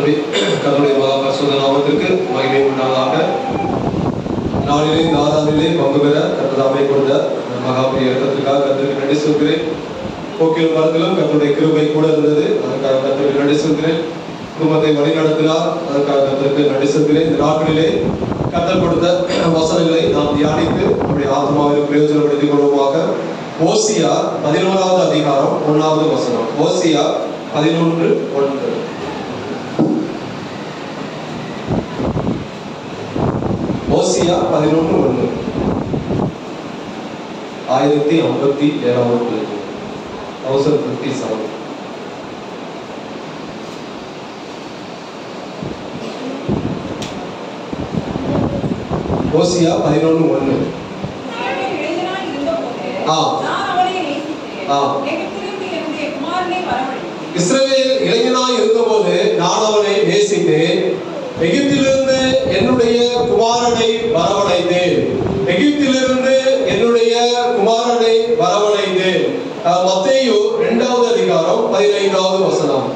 கர்த்தருடைய மகா பரிசுத்த நாமத்திற்கு மகிமை உண்டாவதாக. நாளிலே நாதாவிலே பங்கு பெற கர்த்தர் கொடுத்த மகா பெரிய இரக்கத்திற்காக கர்த்தருக்கு நன்றி சொல்கிறேன். போக்கிலும் மரத்திலும் கர்த்தருடைய கிருபை கூட இருந்தது, அதற்காக கர்த்தருக்கு நன்றி சொல்கிறேன். குடும்பத்தை வழி நடத்தினார், அதற்காக கர்த்தருக்கு நன்றி சொல்கிறேன். இந்த நாட்களிலே கர்த்தர் கொடுத்த வசனங்களை நாம் தியானித்து நம்முடைய ஆத்மாவை பிரயோஜனப்படுத்திக் கொள்வோமாக. ஓசியா 11வது அதிகாரம் 1வது வசனம். ஓசியா 11:1. ஓசியா 11:1. 1057 1057. ஓசியா 11:1. இஸ்ரவேல் இளைஞனாய் இருந்தபோது நான் அவனை நேசித்தேன், எகிப்திலிருந்து என்னுடைய குமாரனை வரவழைத்தேன். எகிப்திலிருந்து என்னுடைய குமாரனை வரவழைத்தேன். மத்தேயு 2வது அதிகாரம் 15வது வசனம்.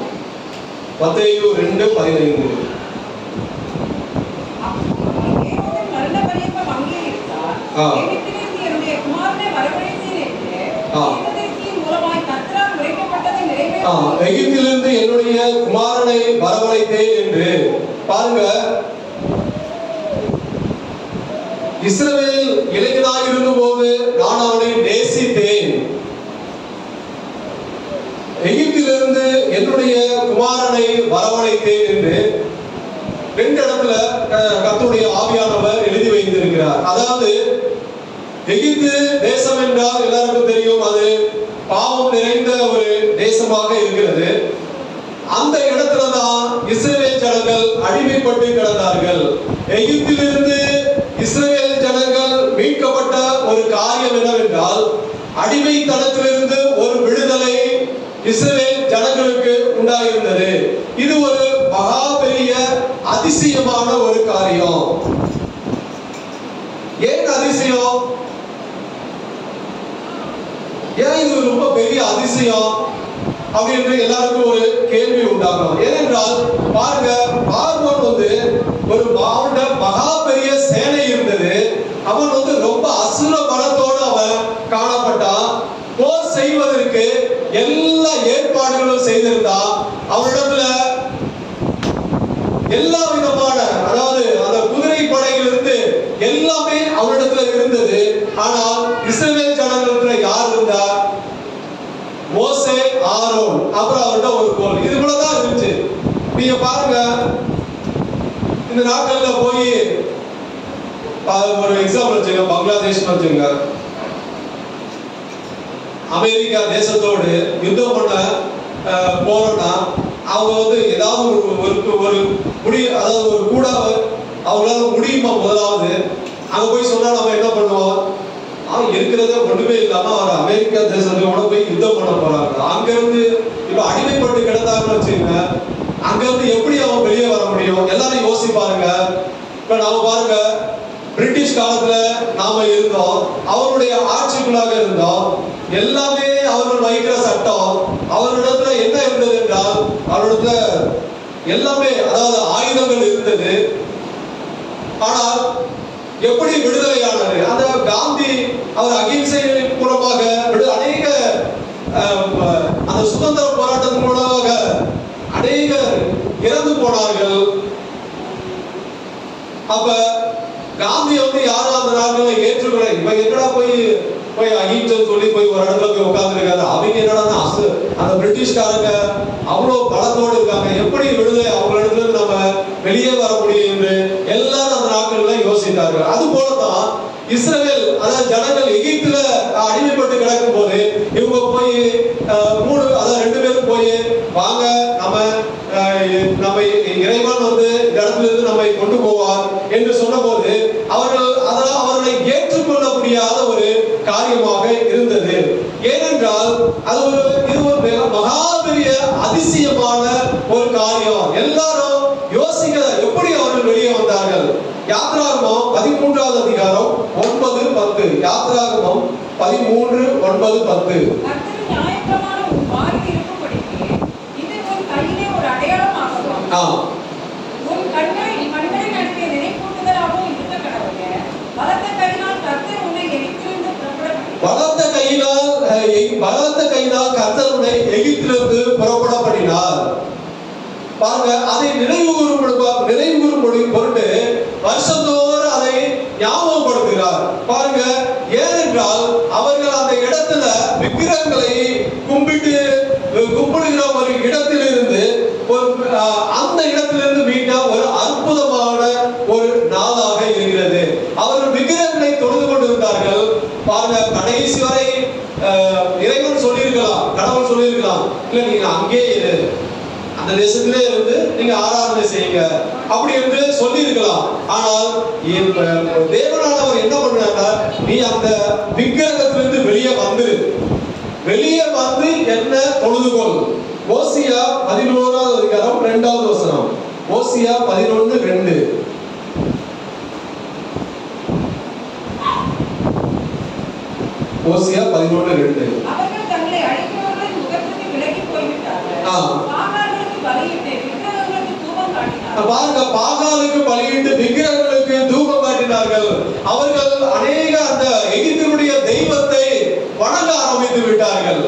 மத்தேயு 2:15. எகிப்திலிருந்து என்னுடைய குமாரனை வரவழைத்தேன் என்று பாருங்க. இஸ்ரவேல் இளைஞனாக இருந்தபோது நான் அவனை நேசித்தேன், எகிப்திலிருந்து என்னுடைய குமாரனை வரவழைத்தேன் என்று 2 இடத்துல கர்த்தருடைய ஆவியானவர் எழுதி வைத்திருக்கிறார். அதாவது எகிப்து தேசம் என்றால் எல்லாருக்கும் தெரியும், அது பாவம் நிறைந்த ஒரு தேசமாக இருக்கிறது. அந்த இடத்துலதான் இஸ்ரவேல் ஜனங்கள் அடிமைப்பட்டு கிடந்தார்கள். எகிப்திலிருந்து இஸ்ரவேல் ஜனங்கள் மீட்கப்பட்ட ஒரு காரியம் என்னவென்றால், அடிமைத்தனத்திலிருந்து ஒரு விடுதலை இஸ்ரவேல் ஜனங்களுக்கு உண்டாயிருந்தது. இது ஒரு மகா பெரிய அதிசயமான ஒரு காரியம். ஏன் அதிசயம்? ஏன் இது ரொம்ப பெரிய அதிசயம் அப்படின்னு எல்லாருக்கும் ஒரு கேள்வி உண்டாகும். ஏனென்றால் பாருங்க, பார்வோன் ஒரு மாவட்ட மகா பெரிய சேனை இருந்தது. அவன் ரொம்ப அசுர பலத்தோடு அவன் காணப்பட்டான். போர் செய்வதற்கு எல்லா ஏற்பாடுகளும் செய்திருந்தான். அவனிடத்துல எல்லா விதமான, அதாவது அந்த குதிரை படையிலிருந்து எல்லாமே அவனிடத்துல இருந்தது. ஆனால் இஸ்ரவேல் ஜனங்களிடத்துல யார் இருந்தார்? மோசே, ஆரோன், அப்புறம் அவர்கிட்ட ஒரு கோல். இது போலதான் இருந்துச்சு. நீங்க பாருங்க, இந்த நாட்கள்ல போய் ஒரு எக்ஸாம்பிள் வச்சுங்க, பங்களாதேஷ் வச்சுங்க, அமெரிக்கா தேசத்தோடு யுத்தம் பண்ண போறோம்னா அவங்க ஏதாவது ஒரு முடி, அதாவது ஒரு கூட அவங்களால முடியுமா? முதலாவது அங்க போய் சொன்னா நம்ம என்ன பண்ணுவோம்? இருக்கிறத ஒண்ணுமே இல்லாம அவர் அமெரிக்கா தேசத்தோட போய் யுத்தம் பண்ண போறாங்க. அங்க இருந்து இப்ப அடிமைப்பட்டு கிடந்தாங்கன்னு வச்சுங்க, அங்க இருந்து எப்படி அவன் வெளியே வர முடியும்? எல்லாரும் யோசிப்பாருங்க. இப்ப நாம பாருங்க, பிரிட்டிஷ் காலத்துல நாம இருந்தோம், அவருடைய ஆட்சிக்குள்ளாக இருந்தோம். எல்லாமே அவர்கள் வைக்கிற சட்டம், அவரிடத்துல என்ன இருந்தது என்றால், அவரிடத்துல எல்லாமே, அதாவது ஆயுதங்கள் இருந்தது. ஆனால் எப்படி விடுதலையானது? அந்த காந்தி அவர் அகிம்சை மூலமாக அநேக அந்த சுதந்திர போராட்டத்தின் மூலமாக அநேக இறந்து போனார்கள். அப்ப காந்தி யாரும் அந்த நாட்களை ஏற்றுக்கொள்ள, இப்ப என்னடா போய் அகிம்சை சொல்லி போய் ஒரு இடத்துல போய் உட்கார்ந்து இருக்காரு. அவங்க என்னடா அந்த பிரிட்டிஷ்காரங்க அவ்வளவு பலத்தோடு இருக்காங்க, எப்படி விடுதலை அவங்களிடத்துல நம்ம வெளியே வர முடியும் என்று எல்லாரும் அந்த நாட்கள்ல யோசித்தார்கள். அது போலதான் இஸ்ரவேல், அதாவது ஜனங்கள் எகிப்துல அடிமைப்பட்டு கிடக்கும் போது இவங்க போய் 2 பேரும் போய் வாங்க, நம்ம இறைவன் இந்த இடத்துல இருந்து நம்மை கொண்டு போவார் என்று சொன்ன போது அவர்களை ஏற்றுக்கொள்ள முடியாத ஒரு காரியமாக இருந்தது. ஏனென்றால் இது ஒரு மகா பெரிய அதிசயமான ஒரு காரியம். எல்லாரும் யோசிக்க, எப்படி அவர்கள் வெளியே வந்தார்கள்? யாத்ராகமம் 13வது அதிகாரம் 9-10. யாத்ராகமம் 13:9-10. பலத்த கையினால் கர்த்தர் உன்னை எகிப்திலிருந்து புறப்பட பண்ணினார். பாருங்க, அதை நினைவு கூறும் பொருட்டு வருஷந்தோறும் அதை ஞாபகப்படுத்துகிறார். பாருங்க, ஏனென்றால் அவர்கள் அந்த இடத்துல விக்கிரகங்களை கும்பிடுகிற ஒரு இடத்திலிருந்து அந்த இடத்திலிருந்து மீட்ட ஒரு அற்புதமான ஒரு நாளாக இருக்கிறது. அவர்கள் விக்கிரகங்களை தொழுது கொண்டிருந்தார்கள். பாருங்க, கடைசி வரை இறைவன் சொல்லியிருக்கலாம், கடவுள் சொல்லியிருக்கலாம், இல்ல நீங்க அங்கே அந்த தேசத்திலே இருந்து நீங்க ஆராதனை செய்யுங்க அப்படி என்று சொல்லி இருக்கலாம். ஆனால் தேவனானவர் என்ன பண்றாங்க, நீ அந்த விக்கிரகத்திலிருந்து வெளியே வந்து என்ன தொழுதுகொள். ஓசியா 11வது அதிகாரம் 2வது வசனம். ஓசியா 11:2. ஓசியா 11:2. அவர்கள் தங்களை அழைக்கிறவர்களின் முகத்துக்கு விலகி போய்விட்டார்கள். பாகாலுக்கு பலியிட்டு விக்கிரகங்களுக்கு தூபம் காட்டினார்கள். பாருங்க, பாகாலுக்கு பலியிட்டு விக்கிரகங்களுக்கு தூபம் காட்டினார்கள். அவர்கள் அநேக அந்த எகிப்தினுடைய தெய்வத்தை வணங்க ஆரம்பித்து விட்டார்கள்.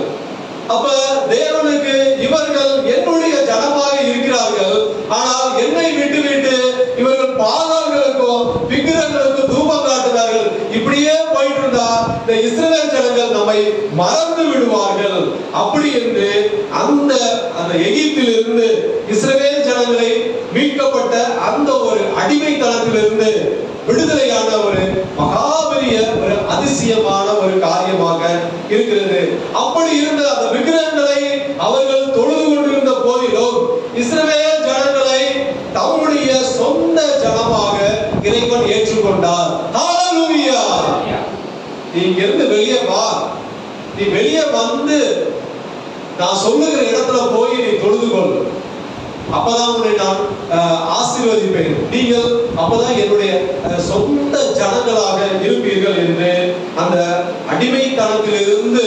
அப்ப தேவனுக்கு இவர்கள் என்னுடைய ஜனமாக இருக்கிறார்கள், ஆனால் என்னை விட்டு இவர்கள் பாகால்களுக்கும் விக்கிரகங்களுக்கும் தூபம் காட்டுகிறார்கள். இப்படியே போயிட்டு இருந்தா இந்த இஸ்ரவேல் ஜனங்கள் நம்மை மறந்து விடுவார்கள். அப்படி என்று அந்த எகிப்திலிருந்து இஸ்ரவேல் ஜனங்களை மீட்கப்பட்ட அந்த ஒரு அடிமைத்தனத்திலிருந்து விடுதலையான ஒரு மகாபெரிய ஒரு அதிசயமான ஒரு காரியமாக இருக்கிறது. அப்படி இருந்த அந்த விக்கிரகங்களை அவர்கள் தொழுது கொண்டிருந்த போதிலும் இஸ்ரவேல் ஜனங்களை தம்முடைய சொந்த ஜனமாக இறைவன் ஏற்றுக்கொண்டார். ஹல்லேலூயா! நீ இங்கிருந்து வெளியே வா, நீ வெளியே வந்து நான் சொல்லுகிற இடத்துல போய் நீ தொழுது கொள், அப்பதான் உன்னை நான் ஆசீர்வதிப்பேன், நீங்கள் அப்பதான் என்னுடைய சொந்த ஜனங்களாக இருப்பீர்கள் என்று அந்த அடிமைத்தனத்திலிருந்து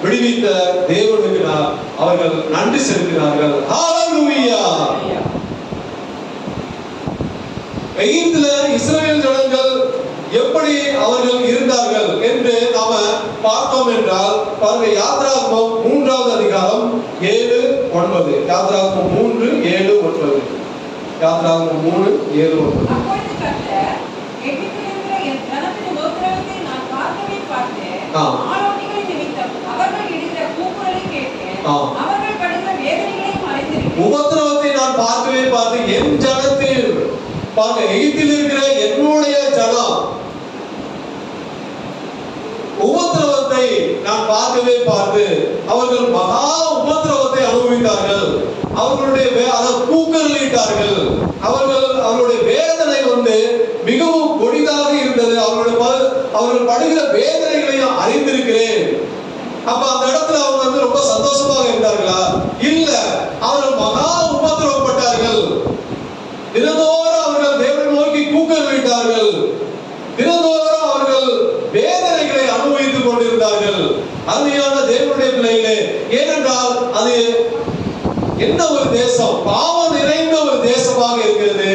விடுவித்த தேவனுக்கு அவர்கள் நன்றி செலுத்தினார்கள். ஹல்லேலூயா! எகிப்தில இஸ்ரவேல் ஜனங்கள் எப்படி அவர்கள் இருந்தார்கள் என்று நாம பார்த்தோம் என்றால், பாருங்க, யாத்ராகமம் 3வது அதிகாரம் 7-9. யாத்ராகமம் 3:7-9. யாத்ராகமம் 3:7-9. அப்பொழுது கர்த்தர் எகிப்திலிருக்கிற என் ஜனத்தின் உபத்திரவத்தை நான் பார்க்கவே பார்த்தேன். ஆளோட்டிகளின் நிமித்தம் அவர்கள் இடுகிற கூக்குரலை கேட்டேன். அவர்கள் படுகிற வேதனைகளையும் அறிந்திருக்கிறேன். உபத்திரவத்தை நான் பார்க்கவே பார்த்தேன். என் ஜனத்தில் பாருங்க, எகிப்தில் இருக்கிற என்னுடைய ஜனம் உபத்திரவத்தை நான் பார்க்கவே பார்த்து அவர்கள் மகா உபத்திரவத்தை அனுபவித்தார்கள். அவர்களுடைய கூக்கலிட்டார்கள். அவர்களுடைய வேதனை மிகவும் கொடிதாக இருந்தது. அவர்கள் படுகிற வேதனைகளையும் அறிந்திருக்கிறேன். அப்ப அந்த இடத்துல அவங்க ரொம்ப சந்தோஷமாக இருந்தார்களா? இல்ல, அவர்கள் மகா உபத்திரவப்பட்டார்கள். தினந்தோறும் அவர்கள் தேவனை நோக்கி கூக்கலிட்டார்கள். தினந்தோறும் அவர்கள் வேதனைகளை அனுபவித்துக் கொண்டிருந்தார்கள். அருமையான தேவனுடைய பிள்ளைகளே, ஏனென்றால் அது என்ன ஒரு தேசம், பாவம் நிறைந்த ஒரு தேசமாக இருக்கிறது.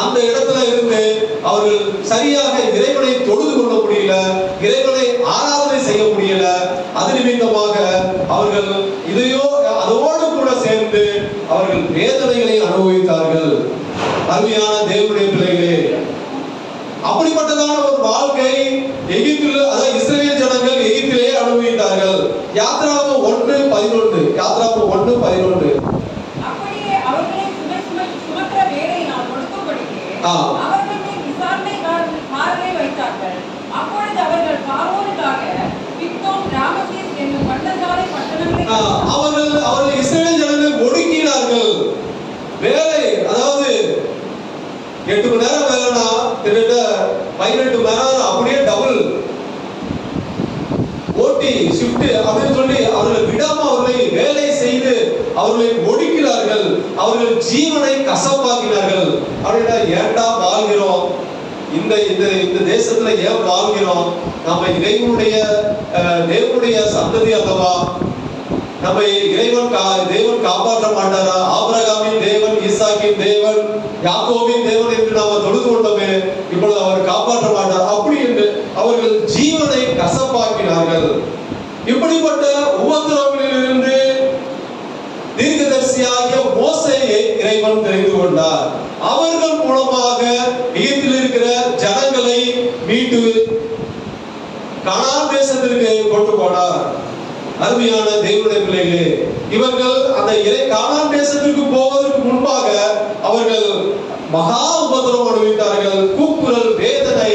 அந்த இடத்துல இருந்து அவர்கள் சரியாக இறைவனை தொழுது கொள்ள முடியல, இறைவனை ஆராதனை செய்ய முடியல. அது நிமித்தமாக அவர்கள் அதோடு கூட சேர்ந்து அவர்கள் வேதனைகளை அனுபவித்தார்கள். அருமையான தேவனுடைய பிள்ளைகளே, அப்படிப்பட்டதான ஒரு வாழ்க்கை எகிப்தில், அதாவது இஸ்ரவேல் ஜனங்கள் எகிப்திலே அனுபவித்தார்கள். யாத்ராகமம் 1:11. யாத்ராகமம் 1:11. அப்படியே அவர்களை சுமக்கிற வேலையினால் கொடுக்கும்படிக்கு அவர்கள் மேல் விசாரணைக்காரரை வைத்தார்கள். அப்பொழுது அவர்கள் பார்வோனுக்காக பித்தோம், ராமசேஸ் என்னும் பண்டசாலை பட்டணங்களை அவர்கள் இஸ்ரவேல் ஜனங்கள் ஒடுக்கினார்கள். வேலை, அதாவது 8 மணி நேரம் வேலைனா கிட்டத்தட்ட 18 மணி நேரம் அப்படியே டபுள் ஓட்டி ஷிஃப்ட் அப்படின்னு சொல்லி அவர்களை விடாம அவர்களை வேலை செய்து அவர்களை ஒடுக்கிறார்கள். அவர்கள் ஜீவனை கசப்பாக்கினார்கள். அப்படின்னா ஏண்டா வாழ்கிறோம், இந்த தேசத்துல ஏன் வாழ்கிறோம்? நம்ம தேவனுடைய சந்ததி அல்லவா? நம்ம தேவன் காப்பாற்ற மாட்டாரா? ஆபிரகாமின் தேவன், ஈசாக்கின் தேவன், யாக்கோபின் தேவன் என்று நாம தொழுது கொண்டோமே, இப்பொழுது அவர் காப்பாற்ற மாட்டார் அப்படி என்று அவர்கள் ஜீவனை கசப்பாக்கினார்கள். இப்படி தீர்க்கதரிசியாகிய மோசேயை இறைவன் தெரிந்து கொண்டார். அவர்கள் மூலமாக எகிப்தில் இருக்கிற ஜனங்களை மீட்டு கானான் தேசத்திற்கு கொண்டு போனார். அருமையான தேவனுடைய பிள்ளைகளே, இவர்கள் அந்த கானான் தேசத்திற்கு போவதற்கு முன்பாக அவர்கள் மகா உபத்திரவம் அனுபவித்தார்கள். கூக்குரல், வேதனை,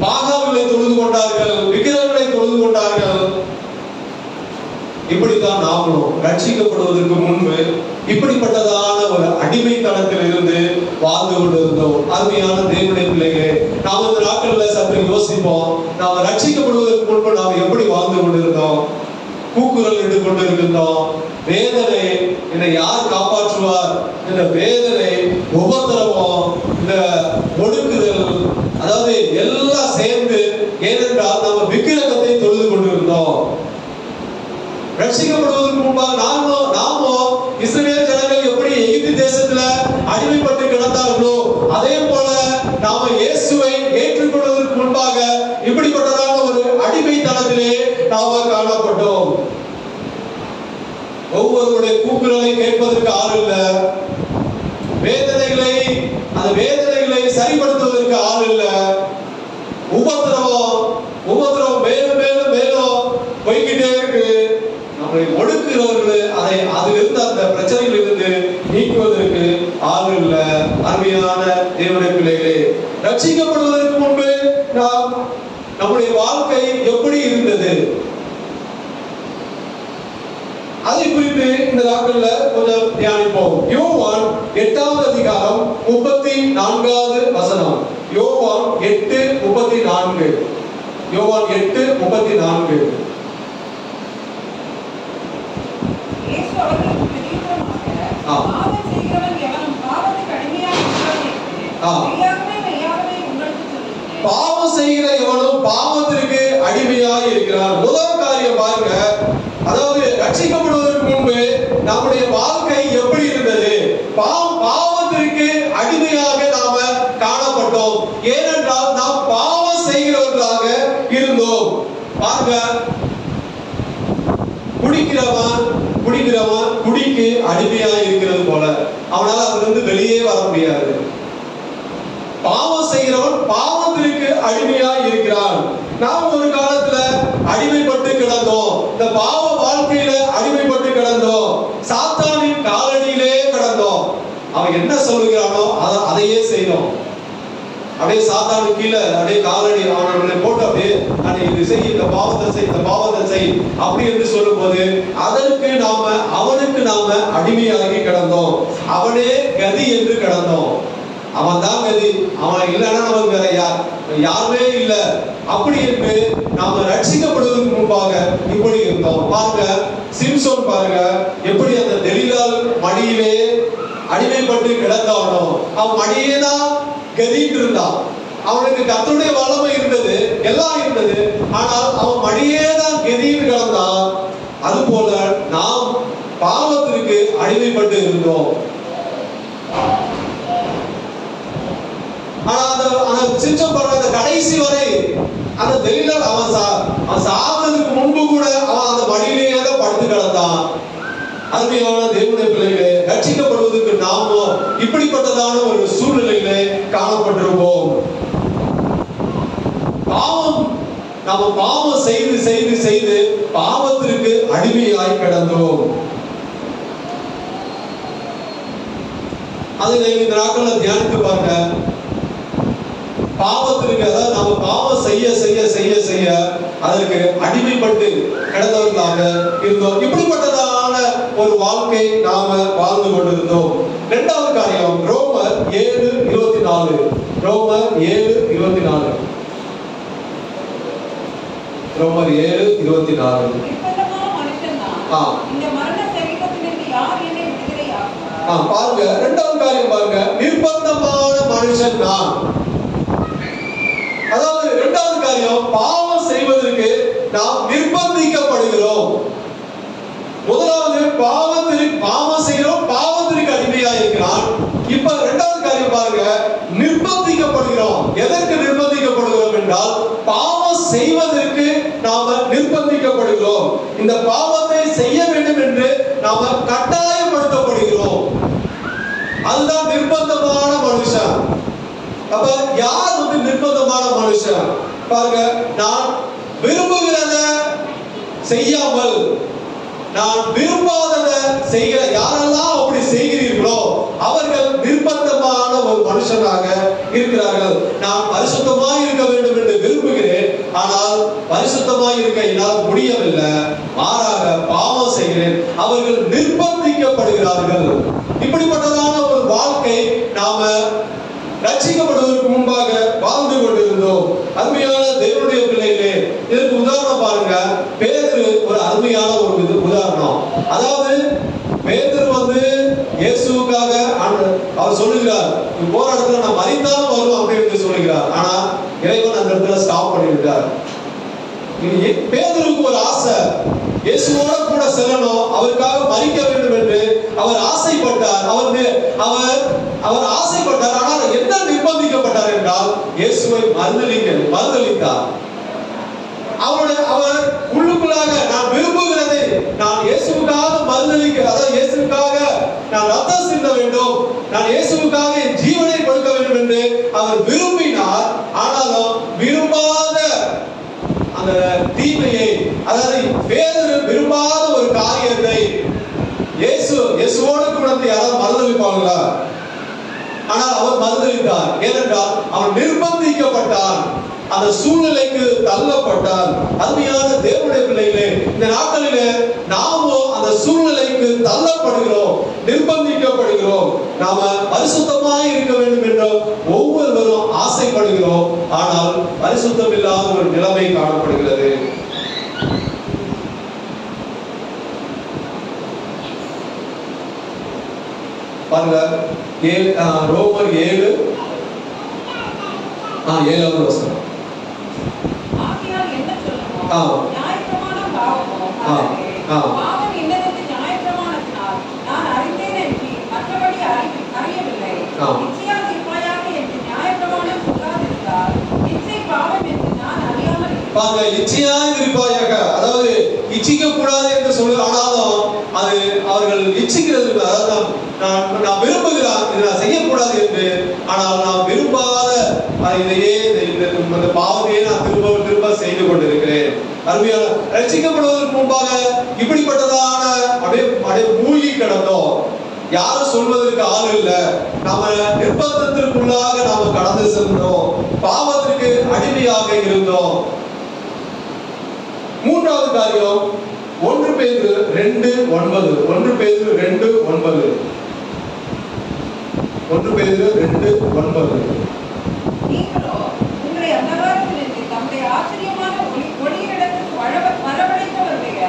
பாகால்களை தொழுது கொண்டார்கள், விக்கிரகங்களை தொழுது கொண்டார்கள். இப்படித்தான் நாமளும் ரட்சிக்கப்படுவதற்கு முன்பு இப்படிப்பட்டதான ஒரு அடிமைத்தனத்தில் இருந்து வாழ்ந்து கொண்டிருந்தோம். அருமையான தேவனுடைய பிள்ளைகளே, நாம் இந்த நாட்களில் சற்று யோசிப்போம். நாம் ரட்சிக்கப்படுவதற்கு முன்பு நாம் எப்படி வாழ்ந்து கொண்டிருந்தோம்? கூக்குரல் இட்டு கொண்டிருக்கின்றோம். வேதனை, என்னை யார் காப்பாற்றுவார் என்ற வேதனை, உபத்திரவம், இந்த ஒடுக்குதல், அதாவது எல்லாம் சேர்ந்து. ஏனென்றால் நம்ம விக்கிரகத்தை தொழுது கொண்டிருந்தோம். ரட்சிக்கப்படுவதற்கு முன்பாக நாமோ இஸ்ரவேல் ஜனங்கள் எப்படி எகிப்து தேசத்துல அடிமைப்பட்டு கிடந்தார்களோ அதே போல நாம இயேசுவை ஏற்றுக்கொள்வதற்கு முன்பாக இப்படிப்பட்டதான ஒரு அடிமைத்தனத்திலே நாம காணப்பட்டோம். ஒவ்வொருவருடைய கூக்குரலை கேட்பதற்கு ஆள் இல்லை. அந்த வேதனைகளை சரிப்படுத்துவதற்கு ஆள் இல்லை. உபத்திரவம் மேலும் மேலும் மேலும் போய்கிட்டே இருக்கு. நம்மளை ஒடுக்குகிறவர்கள் அதிலிருந்து அந்த பிரச்சனைகளிலிருந்து நீக்குவதற்கு ஆள் இல்லை. அருமையான தேவனுடைய பிள்ளைகளே, ரட்சிக்கப்படுவதற்கு முன்பு நம்முடைய வாழ்க்கை எப்படி இருந்தது அதை குறித்து இந்த நாட்கள்ல கொஞ்சம் தியானிப்போம். யோவான் 8வது அதிகாரம் 34வது வசனம். யோவான் 8:34. யோவான் 8:34. பாவம் செய்கிற எவனும் பாவத்திற்கு அடிமையாக இருக்கிறான். முதல் காரியம் பாருங்க, அதாவது ரட்சிக்கப்படுவதற்கு முன்பு நம்முடைய வாழ்க்கை எப்படி இருந்தது? பாவத்திற்கு அடிமையாக நாம காணப்பட்டோம். ஏனென்றால் நாம் பாவம் செய்கிறவர்களாக இருந்தோம். பாருங்க, குடிக்கிறவன் குடிக்கு அடிமையாக இருக்கிறது போல அவனால அதிலிருந்து வெளியே வர முடியாது. பாவம் செய்கிறவன் பாவத்திற்கு அடிமையாக இருக்கிறான். நாம் ஒரு காலத்துல அடிமைப்பட்டு கிடந்தோம். இந்த பாவ வாழ்க்கையில அடிமைப்பட்டு கிடந்தோம். சாத்தானின் காலடியிலே கிடந்தோம். அவன் என்ன சொல்லுகிறானோ அதையே செய்தோம். அப்படியே சாத்தானு கீழே அப்படியே காலடி அவனை போட்டு அப்படியே இது செய், இந்த பாவத்தை செய், இந்த பாவத்தை செய் அப்படி என்று சொல்லும் போது அவனுக்கு நாம அடிமையாகி கிடந்தோம். அவனே கதி என்று கிடந்தோம். அவன் தான் கதி. அவன் இல்லைன்னா நமக்கு வேற யாருமே இல்லை. அப்படி என்று நாம ரட்சிக்கப்படுவதற்கு முன்பாக இப்படி இருந்தோம். பாருங்க, சிம்சோன் பாருங்க எப்படி அந்த தெலீலாள் மடியிலே அடிமைப்பட்டு கிடந்தானோ, அவன் மடியே தான் கதிட்டு இருந்தான். அவனுக்கு கர்த்தருடைய வல்லமை இருந்தது, எல்லாம் இருந்தது. ஆனால் அவன் மடியே தான் கதின்னு கிடந்தான். அது போல நாம் பாவத்திற்கு அடிமைப்பட்டு இருந்தோம். ஆனா அந்த சிம்சோன் பாருங்க, அந்த கடைசி வரை அந்த தெலீலாள் அவன் சாவதற்கு முன்பு கூட அவன் அந்த மடியிலேயே தான் படுத்து கிடந்தான். அருமையான தேவனுடைய பிள்ளைகளே, ரட்சிக்கப்படுவதற்கு நாமோ இப்படிப்பட்டதான ஒரு சூழ்நிலையிலே காணப்பட்டிருப்போம். பாவம் செய்து செய்து செய்து பாவத்திற்கு அடிமையாய் கிடந்தோம். அதை இந்த நாட்களில் தியானித்து பாருங்க. பாவத்திற்கு, அதாவது நம்ம பாவம் செய்ய செய்ய செய்ய செய்ய அதற்கு அடிமைப்பட்டு கிடந்தவர்களாக இருந்தோம். இப்படிப்பட்டதான ஒரு வாழ்க்கை நாம வாழ்ந்து கொண்டிருந்தோம். இரண்டாவது காரியம், ரோமர் 7:24. ரோமர் 7:24. ரோமர் 7:24. பாருங்க, இரண்டாவது காரியம் பாருங்க, நிர்பந்தமான மனுஷன் நான். அதாவது இரண்டாவது காரியம், பாவம் செய்வதற்கு நாம் நிர்பந்திக்கப்படுகிறோம். முதலாவது பாவம் செய்கிறோம், பாவத்திற்கு அடிமையா இருக்கிறான். இப்ப இரண்டாவது காரியம் பாருங்க, நிர்பந்திக்கப்படுகிறோம். எதற்கு நிர்பந்திக்கப்படுகிறோம் என்றால் பாவம் செய்வதற்கு நாம நிர்பந்திக்கப்படுகிறோம். இந்த பாவத்தை செய்ய வேண்டும் என்று நாம கட்டாய அப்ப யார் வந்து நிர்பந்தமான மனுஷன் பாருங்க, நான் விரும்புகிறத செய்யாமல் நான் விரும்பாதத செய்கிற யாரெல்லாம் அப்படி செய்கிறீர்களோ அவர்கள் நிர்பந்தமான ஒரு மனுஷனாக இருக்கிறார்கள். நான் பரிசுத்தமாய் இருக்க வேண்டும் என்று விரும்புகிறேன், ஆனால் பரிசுத்தமாய் இருக்க என்னால் முடியவில்லை, மாறாக பாவம் செய்கிறேன். அவர்கள் நிர்பந்திக்கப்படுகிறார்கள். இப்படிப்பட்டதான ஒரு வாழ்க்கை நாம ரட்சிக்கப்படுவதற்கு முன்பாக வாழ்ந்து கொண்டிருந்தோம். அருமையான தேவனுடைய பிள்ளைகளே, இதற்கு உதாரணம் பாருங்க. பேதுரு ஒரு அருமையான ஒரு உதாரணம். அதாவது பேதுரு வந்து இயேசுவுக்காக அவர் சொல்லுகிறார், போற இடத்துல நான் மரித்தாலும் வருவோம் அப்படின்னு சொல்லுகிறார். ஆனா இறைவன் அந்த இடத்துல ஸ்டாப் பண்ணிவிட்டார். பேதுருக்கு ஒரு ஆசை, இயேசுவோட கூட செல்லணும், அவருக்காக மரிக்க வேண்டும் என்று அவர் ஆசைப்பட்டார். அவர் ஆசைப்பட்டார். ஆனால் என்ன நிர்பந்திக்கப்பட்டார் என்றால் இயேசுவை மறுதலித்தார். அவர் உள்ளுக்குள்ளாக நான் விரும்புகிறதை நான் இயேசுவுக்காக அதாவது இயேசுவுக்காக நான் ரத்தம் சிந்த வேண்டும், நான் இயேசுவுக்காக என் ஜீவனை கொடுக்க வேண்டும் என்று அவர் விரும்பினார். ஆனாலும் விரும்பாத அந்த தீமையை, அதாவது பேதுரு விரும்பாத ஒரு காரியத்தை இயேசுவோடு கூட யாராவது மறுதலிப்பாங்களா? ஆனால் அவர் மறுதலித்தார். ஏனென்றால் அவர் நிர்பந்திக்கப்பட்டார், அந்த சூழ்நிலைக்கு தள்ளப்பட்டார். அருமையான தேவனுடைய பிள்ளைகளே, இந்த நாட்களிலே நாமோ அந்த சூழ்நிலைக்கு தள்ளப்படுகிறோம், நிர்பந்திக்கப்படுகிறோம். நாம பரிசுத்தமாய் இருக்க வேண்டும் என்று ஒவ்வொருவரும் ஆசைப்படுகிறோம். ஆனால் பரிசுத்தம் இல்லாத ஒரு நிலைமை காணப்படுகிறது. பாருங்க, ரோமர் 7:7 வசனம். ஆகையால் என்ன சொல்லுவோம்? நியாயப்பிரமாணம் பாவமோ? பாவம் என்னதென்று நியாயப்பிரமாணத்தினால் நான் அறிந்தேன் என்று மற்றபடி அறியவில்லை. நிச்சயாதிருப்பாயாக என்று நியாயப்பிரமாணம் சொல்லாதிருந்தால் நிச்சய பாவம் என்று நான் அறியாமல் இருக்கிறேன். பாருங்க, இச்சையாதிருப்பாயாக, அதாவது இச்சிக்க கூடாது என்று சொல்லு, ஆனாலும் அது அவர்கள் இச்சிக்கிறது. அதாவது நான் விரும்புகிறேன், இதை நான் செய்யக்கூடாது என்று, ஆனால் நான் விரும்பாத இதையே இந்த பாவத்தையே நான் திரும்ப செய்து கொண்டிருக்கிறேன். அருமையான ரட்சிக்கப்படுவதற்கு முன்பாக இப்படிப்பட்டதான அப்படியே மூழ்கி கிடந்தோம். யாரும் சொல்வதற்கு ஆள் இல்லை. நாம நிர்பந்தத்திற்குள்ளாக நாம கடந்து சென்றோம், பாவத்திற்கு அடிமையாக இருந்தோம். மூன்றாவது காரியம் 1 பேதுரு 2:9. 1 பேதுரு 2:9. 1 பேதுரு 2:9. நீங்களோ உங்களை அந்தகாரத்திலிருந்து தம்முடைய ஆச்சரியமான ஒளியிடத்துக்கு வரவழைத்தவருடைய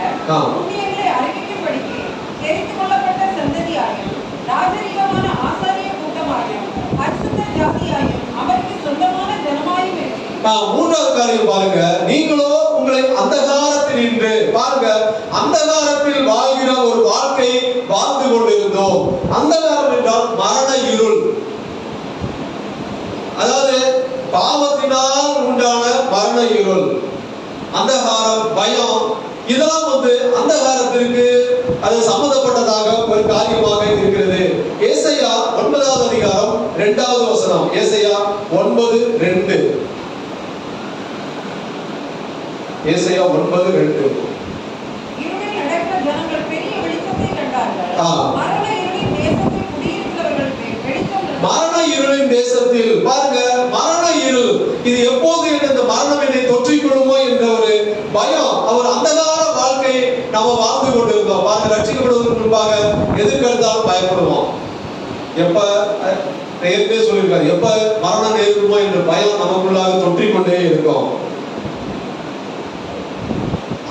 புண்ணியங்களை அறிவிக்கும்படிக்கு தெரிந்து கொள்ளப்பட்ட சந்ததியாயும் ராஜரீகமான ஆசாரிய கூட்டமாயும் பரிசுத்த ஜாதியாயும் அவருக்கு சொந்தமான ஜனமாயும் இருக்கிறது. மூன்றாவது காரியம் பாருங்க, நீங்களோ உங்களை அந்தகாரத்தில் நின்று, பாருங்க, அந்தகாரத்தில் வாழ்கிற ஒரு வாழ்க்கை வாழ்ந்து கொண்டிருந்தோம். அந்தகாரம் என்றால் மரண இருள், அதாவது பாவத்தினால் உண்டான மரண இருள், அந்தகாரம், பயம், இதெல்லாம் வந்து அந்தகாரத்திற்கு அது சம்பந்தப்பட்டதாக ஒரு காரியமாக இருக்கிறது. ஏசாயா 9வது அதிகாரம் 2வது வசனம். ஏசாயா 9:2. ஏசாயா 9:2. இருளில் நடக்கிற ஜனங்கள் பெரிய வெளிச்சத்தை கண்டார்கள். மரண இருளின் தேசத்தில் குடியிருக்கிறவர்கள் மரண இருளின் தேசத்தில், பாருங்க, மரண இருள், இது எப்போது இந்த மரணம் என்னை தொற்றிக்கொள்ளுமோ என்ற ஒரு பயம். அவர் அந்தகார வாழ்க்கை நாம வாழ்ந்து கொண்டிருந்தோம். பாருங்க, ரட்சிக்கப்படுவதற்கு முன்பாக எதுக்கெடுத்தாலும் பயப்படுவோம். எப்ப ஏற்கனவே சொல்லியிருக்காரு, எப்ப மரணம் நேருமோ என்ற பயம் நமக்குள்ளாக தொற்றிக்கொண்டே இருக்கும்.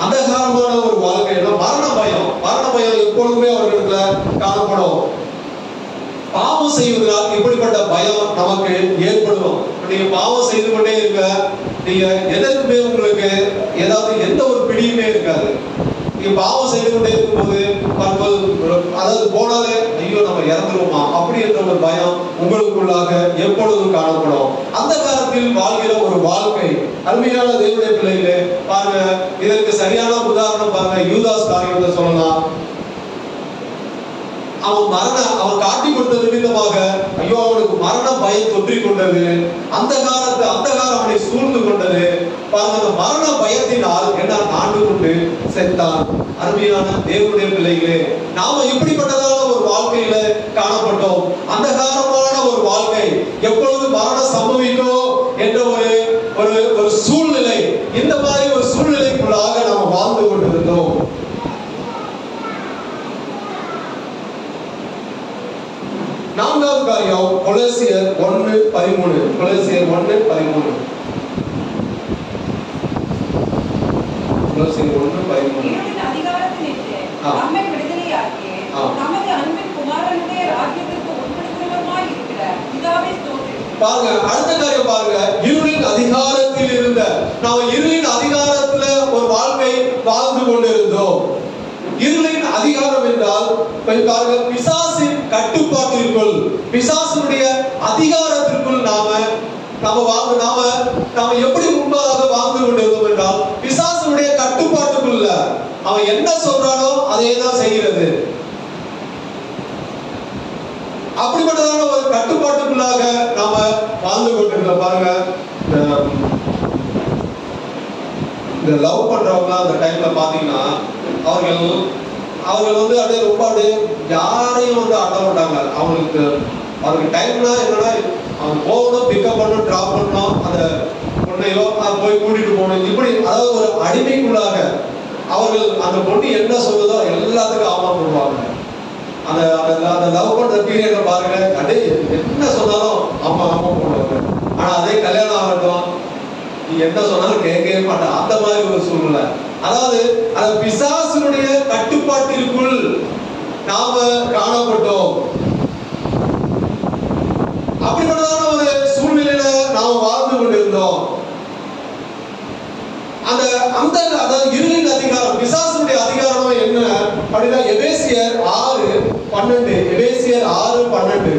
அந்தகாரமான ஒரு வாழ்க்கை, மரண பயம் எப்பொழுதுமே அவர்களுக்கு காணப்படும். பாவம் செய்வதால் இப்படிப்பட்ட பயம் நமக்கு ஏற்படும். நீங்க பாவம் செய்து கொண்டே இருக்க, நீங்க எதற்குமே உங்களுக்கு ஏதாவது எந்த ஒரு பிடியுமே இருக்காது. நீங்க பாவம் செய்து கொண்டே இருக்கும்போது அதாவது போனாலே ஐயோ நம்ம இறந்துருவோமா அப்படி என்ற ஒரு பயம் உங்களுக்குள்ளாக எப்பொழுதும் காணப்படும். அந்த காலத்தில் வாழ்கிற ஒரு வாழ்க்கை. அருமையான தேவனுடைய பிள்ளைகளே, பாருங்க, இதற்கு சரியான உதாரணம் பாருங்க, யூதாஸ் காரியத்தை சொல்லலாம். அவன் காட்டி கொடுத்த நிமித்தமாக ஐயோ அவனுக்கு மரண பயம் தொற்றிக் கொண்டது. அந்தகாரம் அவனை சூழ்ந்து கொண்டது. பாருங்க, அந்த மரண பயத்தினால் என்ன ஆண்டு கொண்டு செத்தான். அருமையான தேவனுடைய பிள்ளைகளே, நாம இப்படிப்பட்டதான ஒரு வாழ்க்கையில காணப்பட்டோம். அந்தகாரமான ஒரு வாழ்க்கை, எப்பொழுது மரணம் சம்பவிக்கும் என்ற ஒரு சூழ்நிலை, இந்த மாதிரி ஒரு சூழ்நிலைக்குள்ளாக நாம் வாழ்ந்து கொண்டிருந்தோம். நான்காவது காரியம் கொலோசியர் 1:13. கொலோசியர் 1:13. கொலோசியர் 1:13. அதிகாரத்தினின்று நம்மை விடுதலையாக்கி தமது அன்பின் குமாரனுடைய ராஜ்யத்திற்கு உட்படுத்துகிறவராய் இருக்கிற பிதாவை ஸ்தோத்திரிக்கிறோம். பாருங்க, அடுத்த காரியம் பாருங்க. இருளின் அதிகாரத்தில் இருந்த நாம் இருளின் அதிகாரத்துல ஒரு வாழ்க்கை வாழ்ந்து கொண்டிருந்தோம். இருளின் அதிகாரம் என்றால் பாருங்க, பிசாசின் கட்டுப்பாட்டிற்குள், பிசாசினுடைய அதிகாரத்திற்குள் நாம எப்படி முன்பாக வாழ்ந்து கொண்டிருந்தோம் என்றால், பிசாசினுடைய கட்டுப்பாட்டுக்குள்ள அவன் என்ன சொல்றானோ அதே தான் செய்கிறது. அப்படிப்பட்டதான ஒரு கட்டுப்பாட்டுக்குள்ளாக நாம வாழ்ந்து கொண்டிருந்தோம். பாருங்க, இந்த லவ் பண்றவங்க அந்த டைம்ல பாத்தீங்கன்னா அவர்கள் வந்து அப்படியே ரொம்ப அப்படியே யாரையும் வந்து அட்ட மாட்டாங்க. அவங்களுக்கு டைம்னா என்னன்னா, அவங்க போகணும், பிக்கப் பண்ணணும், டிராப் பண்ணணும், அந்த பொண்ணையோ போய் கூட்டிட்டு போகணும், இப்படி அதாவது ஒரு அடிமைக்குள்ளாக அவர்கள் அந்த பொண்ணு என்ன சொல்லுதோ எல்லாத்துக்கும் ஆமா பண்ணுவாங்க. அந்த லவ் பண்ற பீரியட்ல பாருங்க, அதே என்ன சொன்னாலும் ஆமா ஆமா பண்ணுவாங்க. ஆனா அதே கல்யாணம் ஆகட்டும், நீ என்ன சொன்னாலும் கேட்கவே மாட்டான். அந்த மாதிரி ஒரு சூழ்நிலை. அதாவது அந்த பிசாசினுடைய கட்டுப்பாட்டிற்குள் நாம காணப்பட்டோம். அப்படிப்பட்டதான ஒரு சூழ்நிலையில நாம வாழ்ந்து கொண்டிருந்தோம். அதாவது இருளின் அதிகாரம், பிசாசினுடைய அதிகாரம் என்ன அப்படின்னா, எபேசியர் 6:12. எபேசியர் 6:12.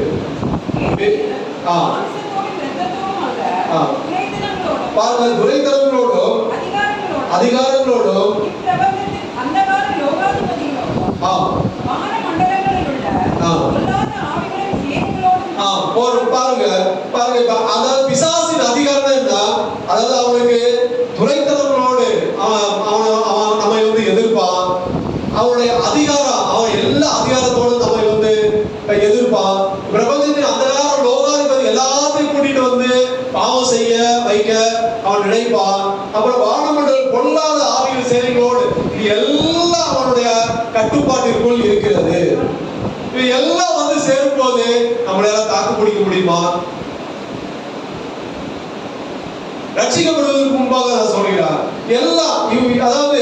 பாருங்க, துரைத்தனங்களோடும் அதிகாரங்களோடும் பாருங்க, அதாவது பிசாசின் அதிகாரம் என்ன, அதாவது அவனுக்கு துரைத்தனங்களோடு நம்மை வந்து எதிர்ப்பான். அவனுடைய அதிகாரம், அவன் எல்லா அதிகாரத்தோடு நம்மை வந்து எதிர்ப்பான். பிரபஞ்சத்தின் அந்தகார லோகாதிபதி எல்லாத்தையும் கூட்டிட்டு வந்து பாவம் செய்ய வைக்க அவன் நினைப்பான். அப்புறம் வானமண்டல் பொல்லாத ஆவியின் சேனைகளோடு, இது எல்லாம் அவனுடைய கட்டுப்பாட்டிற்குள் இருக்கிறது. இது எல்லாம் வந்து சேரும் போது நம்மளால தாக்கு பிடிக்க முடியுமா? ரட்சிக்கப்படுவதற்கு முன்பாக நான் சொல்கிறார், அதாவது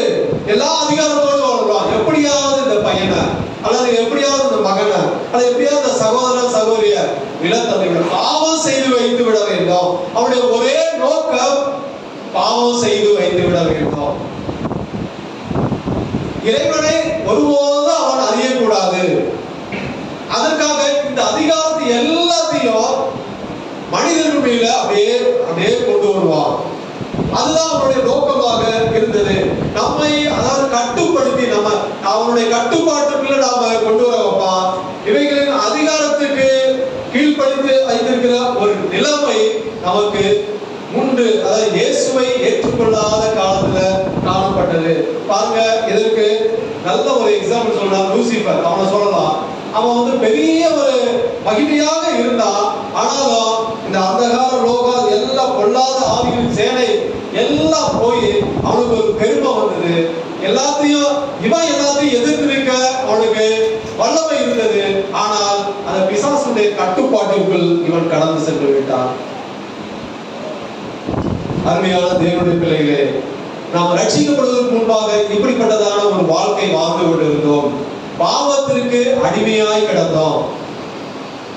எல்லா அதிகாரத்தோடு வாழ்வான். எப்படியாவது இந்த பையனை அல்லது எப்படியாவது இந்த மகனை அல்லது எப்படியாவது இந்த சகோதரன் சகோதரிய இளத்தந்தை பாவம் செய்து வைத்து விட வேண்டும். அவனுடைய ஒரே நோக்கம் பாவம் செய்து வைத்து விட வேண்டும். இறைவனை ஒருபோதும் அவன் அறியக்கூடாது. அதற்காக இந்த அதிகாரத்தை எல்லாத்தையும் மனிதர்கள் மேல அப்படியே கொண்டு வருவான். அதுதான் அவனுடைய நோக்கமாக இருந்தது. நம்மை அதாவது கட்டுப்படுத்தி அவனுடைய கட்டுப்பாட்டுக்குள்ள நாம கொண்டு வர வைப்பான். இவைகளின் அதிகாரத்துக்கு கீழ்ப்படுத்தி வைத்திருக்கிற ஒரு நிலைமை நமக்கு உண்டு. அதாவது இயேசுவை ஏற்றுக்கொள்ளாத காலத்துல காணப்பட்டது. பாருங்க, இதற்கு நல்ல ஒரு எக்ஸாம்பிள் சொன்னா லூசிபர். அவனை சொல்லலாம், அவன் வந்து பெரிய ஒரு மகிமையாக இருந்தான். ஆனாலும் இந்த அந்தகார லோகா எல்லாம் பொல்லாத ஆவியின் சேனை எல்லாம் போய் அவனுக்கு ஒரு பெருமை வந்தது. இவன் எல்லாத்தையும் எதிர்த்து நிற்க அவனுக்கு வல்லமை இருந்தது. ஆனால் அந்த பிசாசுடைய கட்டுப்பாட்டிற்குள் இவன் கடந்து சென்று விட்டான். அருமையான தேவனுடைய பிள்ளைகளே, நாம் ரட்சிக்கப்படுவதற்கு முன்பாக இப்படிப்பட்டதான ஒரு வாழ்க்கை வாழ்ந்து கொண்டிருந்தோம். பாவத்திற்கு அடிமையாய் கிடந்தோம்,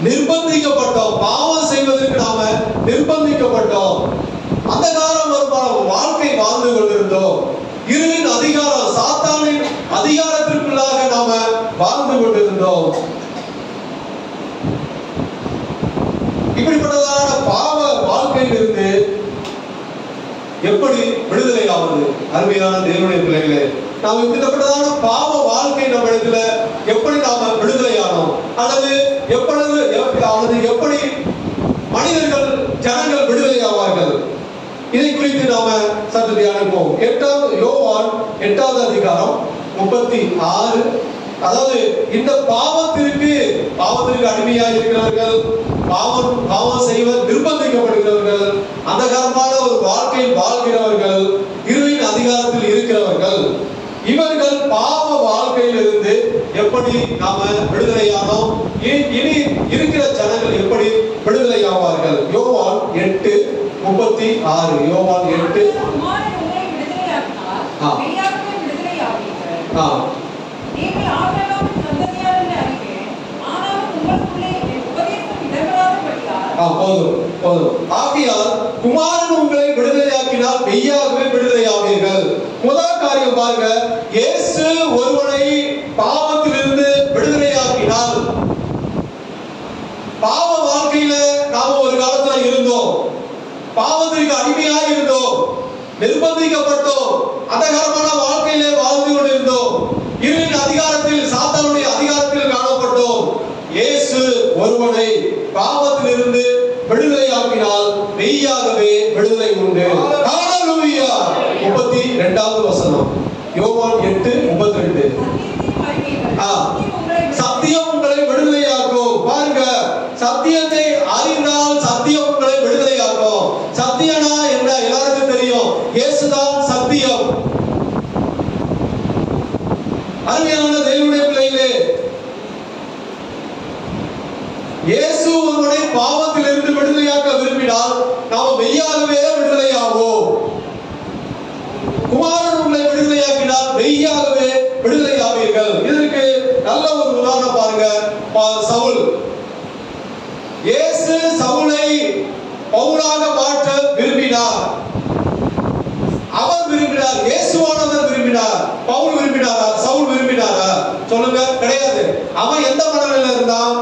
நிர்பந்திக்கப்பட்டோம். பாவம் செய்வதற்கு நாம நிர்பந்திக்கப்பட்டோம். அந்த காலம் ஒரு வாழ்க்கை வாழ்ந்து கொண்டிருந்தோம். இருளின் அதிகாரம், சாத்தானின் அதிகாரத்திற்குள்ளாக நாம வாழ்ந்து கொண்டிருந்தோம். இப்படிப்பட்டதான பாவ வாழ்க்கையிலிருந்து எப்படி விடுதலை ஆவது? அருமையான தேவனுடைய பிள்ளைகளே, நாம் இப்படிப்பட்டதான பாவ வாழ்க்கை நம்ம இடத்துல எப்படி நாம விடுதலை ஆனோம்? அல்லது எப்படி மனிதர்கள் ஜனங்கள் விடுதலை ஆவார்கள்? இதை குறித்து நாம சற்று தியானிப்போம். யோவான் 8வது அதிகாரம் 36. அதாவது இந்த பாவத்திற்கு அடிமையாக இருக்கிறவர்கள், பாவம் செய்வது நிர்பந்திக்கப்படுகிறவர்கள், அந்தகாரமான ஒரு வாழ்க்கை வாழ்கிறவர்கள், இருளின் அதிகாரத்தில் இருக்கிறவர்கள், இவர்கள் பாவ வாழ்க்கையிலிருந்து எப்படி நாம விடுதலையானோம், இனி இருக்கிற ஜனங்கள் எப்படி விடுதலை ஆவார்கள்? யோவான் 8:36. யோவான் 8. ஆகையால் குமாரன் உங்களை விடுதலையாக்கினால் மெய்யாகவே விடுதலையாவீர்கள். முதல் காரியம் பாருங்க, இயேசு ஒருவனை பாவத்திலிருந்து விடுதலையாக்கினால், பாவ வாழ்க்கையில நாம ஒரு காலத்துல இருந்தோம், பாவத்திற்கு அடிமையாக இருந்தோம், நிர்பந்திக்கப்பட்டோம், அந்தகாரமான வாழ்க்கையிலே வாழ்ந்து கொண்டிருந்தோம், இருளின் அதிகாரத்தில், சாத்தானுடைய அதிகாரத்தில் காணப்பட்டோம். இயேசு ஒருவனை பாவத்திலிருந்து விடுதலையாக்கினால் மெய்யாகவே விடுதலை உண்டு. ஹல்லேலூயா. 32வது வசனம், யோவான் 8:32. சத்தியம் உங்களை விடுதலையாக்கும். பாருங்க, சத்தியத்தை அறிந்தால் சத்தியம் உங்களை விடுதலையாக்கும். சத்தியனா என்ன எல்லாருக்கும் தெரியும், இயேசுதான் சத்தியம். அருமையான தேவனுடைய பிள்ளைகளே, இயேசு ஒருவனை பாவத்திலிருந்து விடுதலையாக்க விரும்பினால் நாம் மெய்யாகவே விடுதலையாவோம். குமாரன் உங்களை விடுதலையாக்கினால் மெய்யாகவே விடுதலையாவீர்கள். இதற்கு நல்ல ஒரு உதாரணம் பாருங்க. சவுல், இயேசு சவுலை பவுலாக மாற்ற விரும்பினார். அவர் விரும்பினார், இயேசுவானவர் விரும்பினார். பவுல் விரும்பினாரா? சவுல் விரும்பினாரா? சொல்லுங்க, கிடையாது. அவன் எந்த மனநிலையில் இருந்தான்?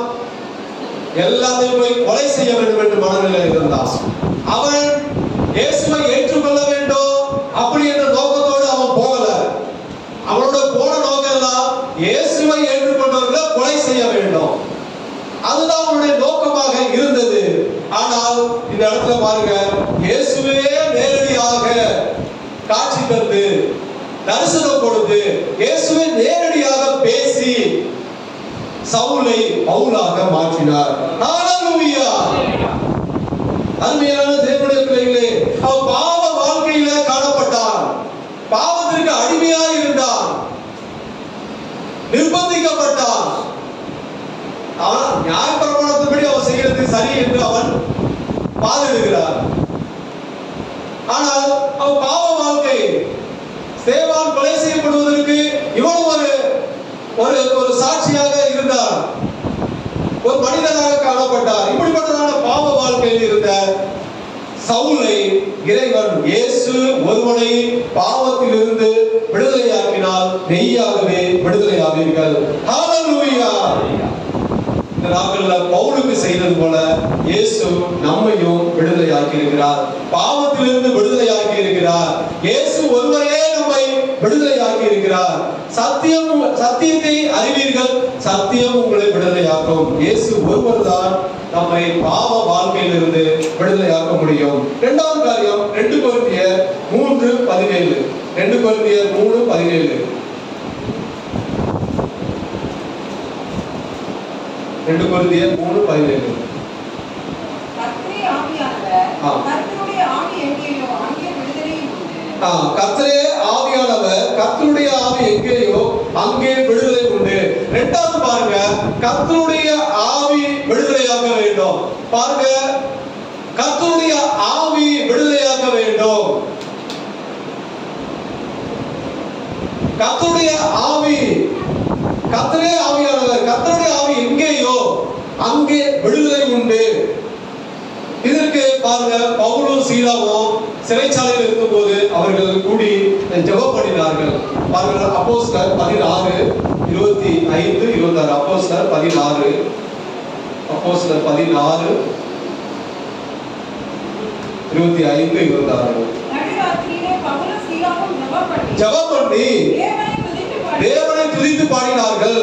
எல்லாத்தையும் போய் கொலை செய்ய வேண்டும் என்று மனநிலையில் இருந்தான். அவன் இயேசுவை ஏற்றுக்கொள்ள வேண்டும் அப்படி என்ற நோக்கத்தோடு அவன் போகல. அவனோட போன நோக்கம் எல்லாம் இயேசுவை ஏற்றுக்கொண்டவர்களை கொலை செய்ய வேண்டும். அதுதான் அவனுடைய நோக்கமாக இருந்தது. ஆனால் இந்த இடத்துல பாருங்க, இயேசுவே நேரடியாக காட்சி தந்து தரிசனம் கொடுத்து இயேசுவை நேரடியாக பேசி சவுலை பவுலாக மாற்றினார். ஹல்லேலூயா. அருமையான தேவனுடைய பிள்ளைகளே, அவன் பாவ வாழ்க்கையில காணப்பட்டான், பாவத்திற்கு அடிமையாக இருந்தான், நிர்பந்திக்கப்பட்டான். அவன் நியாயப்பிரமாணத்தின்படி அவன் செய்யறது சரி என்று அவன் வாதிடுகிறார். ஆனால் அவன் பாவ வாழ்க்கை, ஸ்தேவான் கொலை செய்யப்படுவதற்கு இவன் ஒரு சாட்சியாக இருந்தார், ஒரு மனிதனாக காணப்பட்டார். இப்படிப்பட்டதான பாவ வாழ்க்கையில் இருந்த சவுலை இறைவன் இயேசு ஒருவனை பாவத்திலிருந்து விடுதலையாக்கினால் மெய்யாகவே விடுதலையாவீர்கள். ஹல்லேலூயா. இந்த நாட்கள்ல பவுலுக்கு செய்தது போல இயேசு நம்மையும் விடுதலையாக்கி இருக்கிறார், பாவத்திலிருந்து விடுதலையாக்கி இருக்கிறார். இயேசு ஒருவரே நம்மை விடுதலையாக்கி இருக்கிறார். சத்தியத்தை அறிவீர்கள், சத்தியம் உங்களை விடுதலையாக்கும். இயேசு ஒருவர் தான் நம்மை பாவ வாழ்க்கையிலிருந்து விடுதலையாக்க முடியும். இரண்டாவது காரியம் 2 கொரிந்தியர் 3:17. 2 கொரிந்தியர் 3:17. 2 கொரிந்தியர் 3:17. கர்த்தரே ஆவியானவர், கர்த்தருடைய ஆவி எங்கேயோ அங்கே விடுதலை உண்டு. கர்த்தரே ஆவியானவர், கர்த்தருடைய ஆவி எங்கேயோ அங்கே விடுதலை உண்டு. இரண்டாவது பாருங்க, கர்த்தருடைய ஆவி விடுதலையாக்க வேண்டும். பாருங்க, கர்த்தருடைய ஆவி விடுதலையாக்க வேண்டும். கர்த்தருடைய ஆவி, கர்த்தரே ஆவியானவர், கர்த்தருடைய ஆவி எங்கேயோ அங்கே விடுதலை உண்டு. இதற்கு பாருங்க, பவுலும் சீலாவும் சிறைச்சாலையில் இருக்கும்போது அவர்கள் கூடி ஜெபம் பண்ணினார்கள். பாருங்க, அப்போஸ்தலர் 16:25-26. அப்போஸ்தலர் 16:25-26. ஜெபம் பண்ணி தேவனை துதித்து பாடினார்கள்.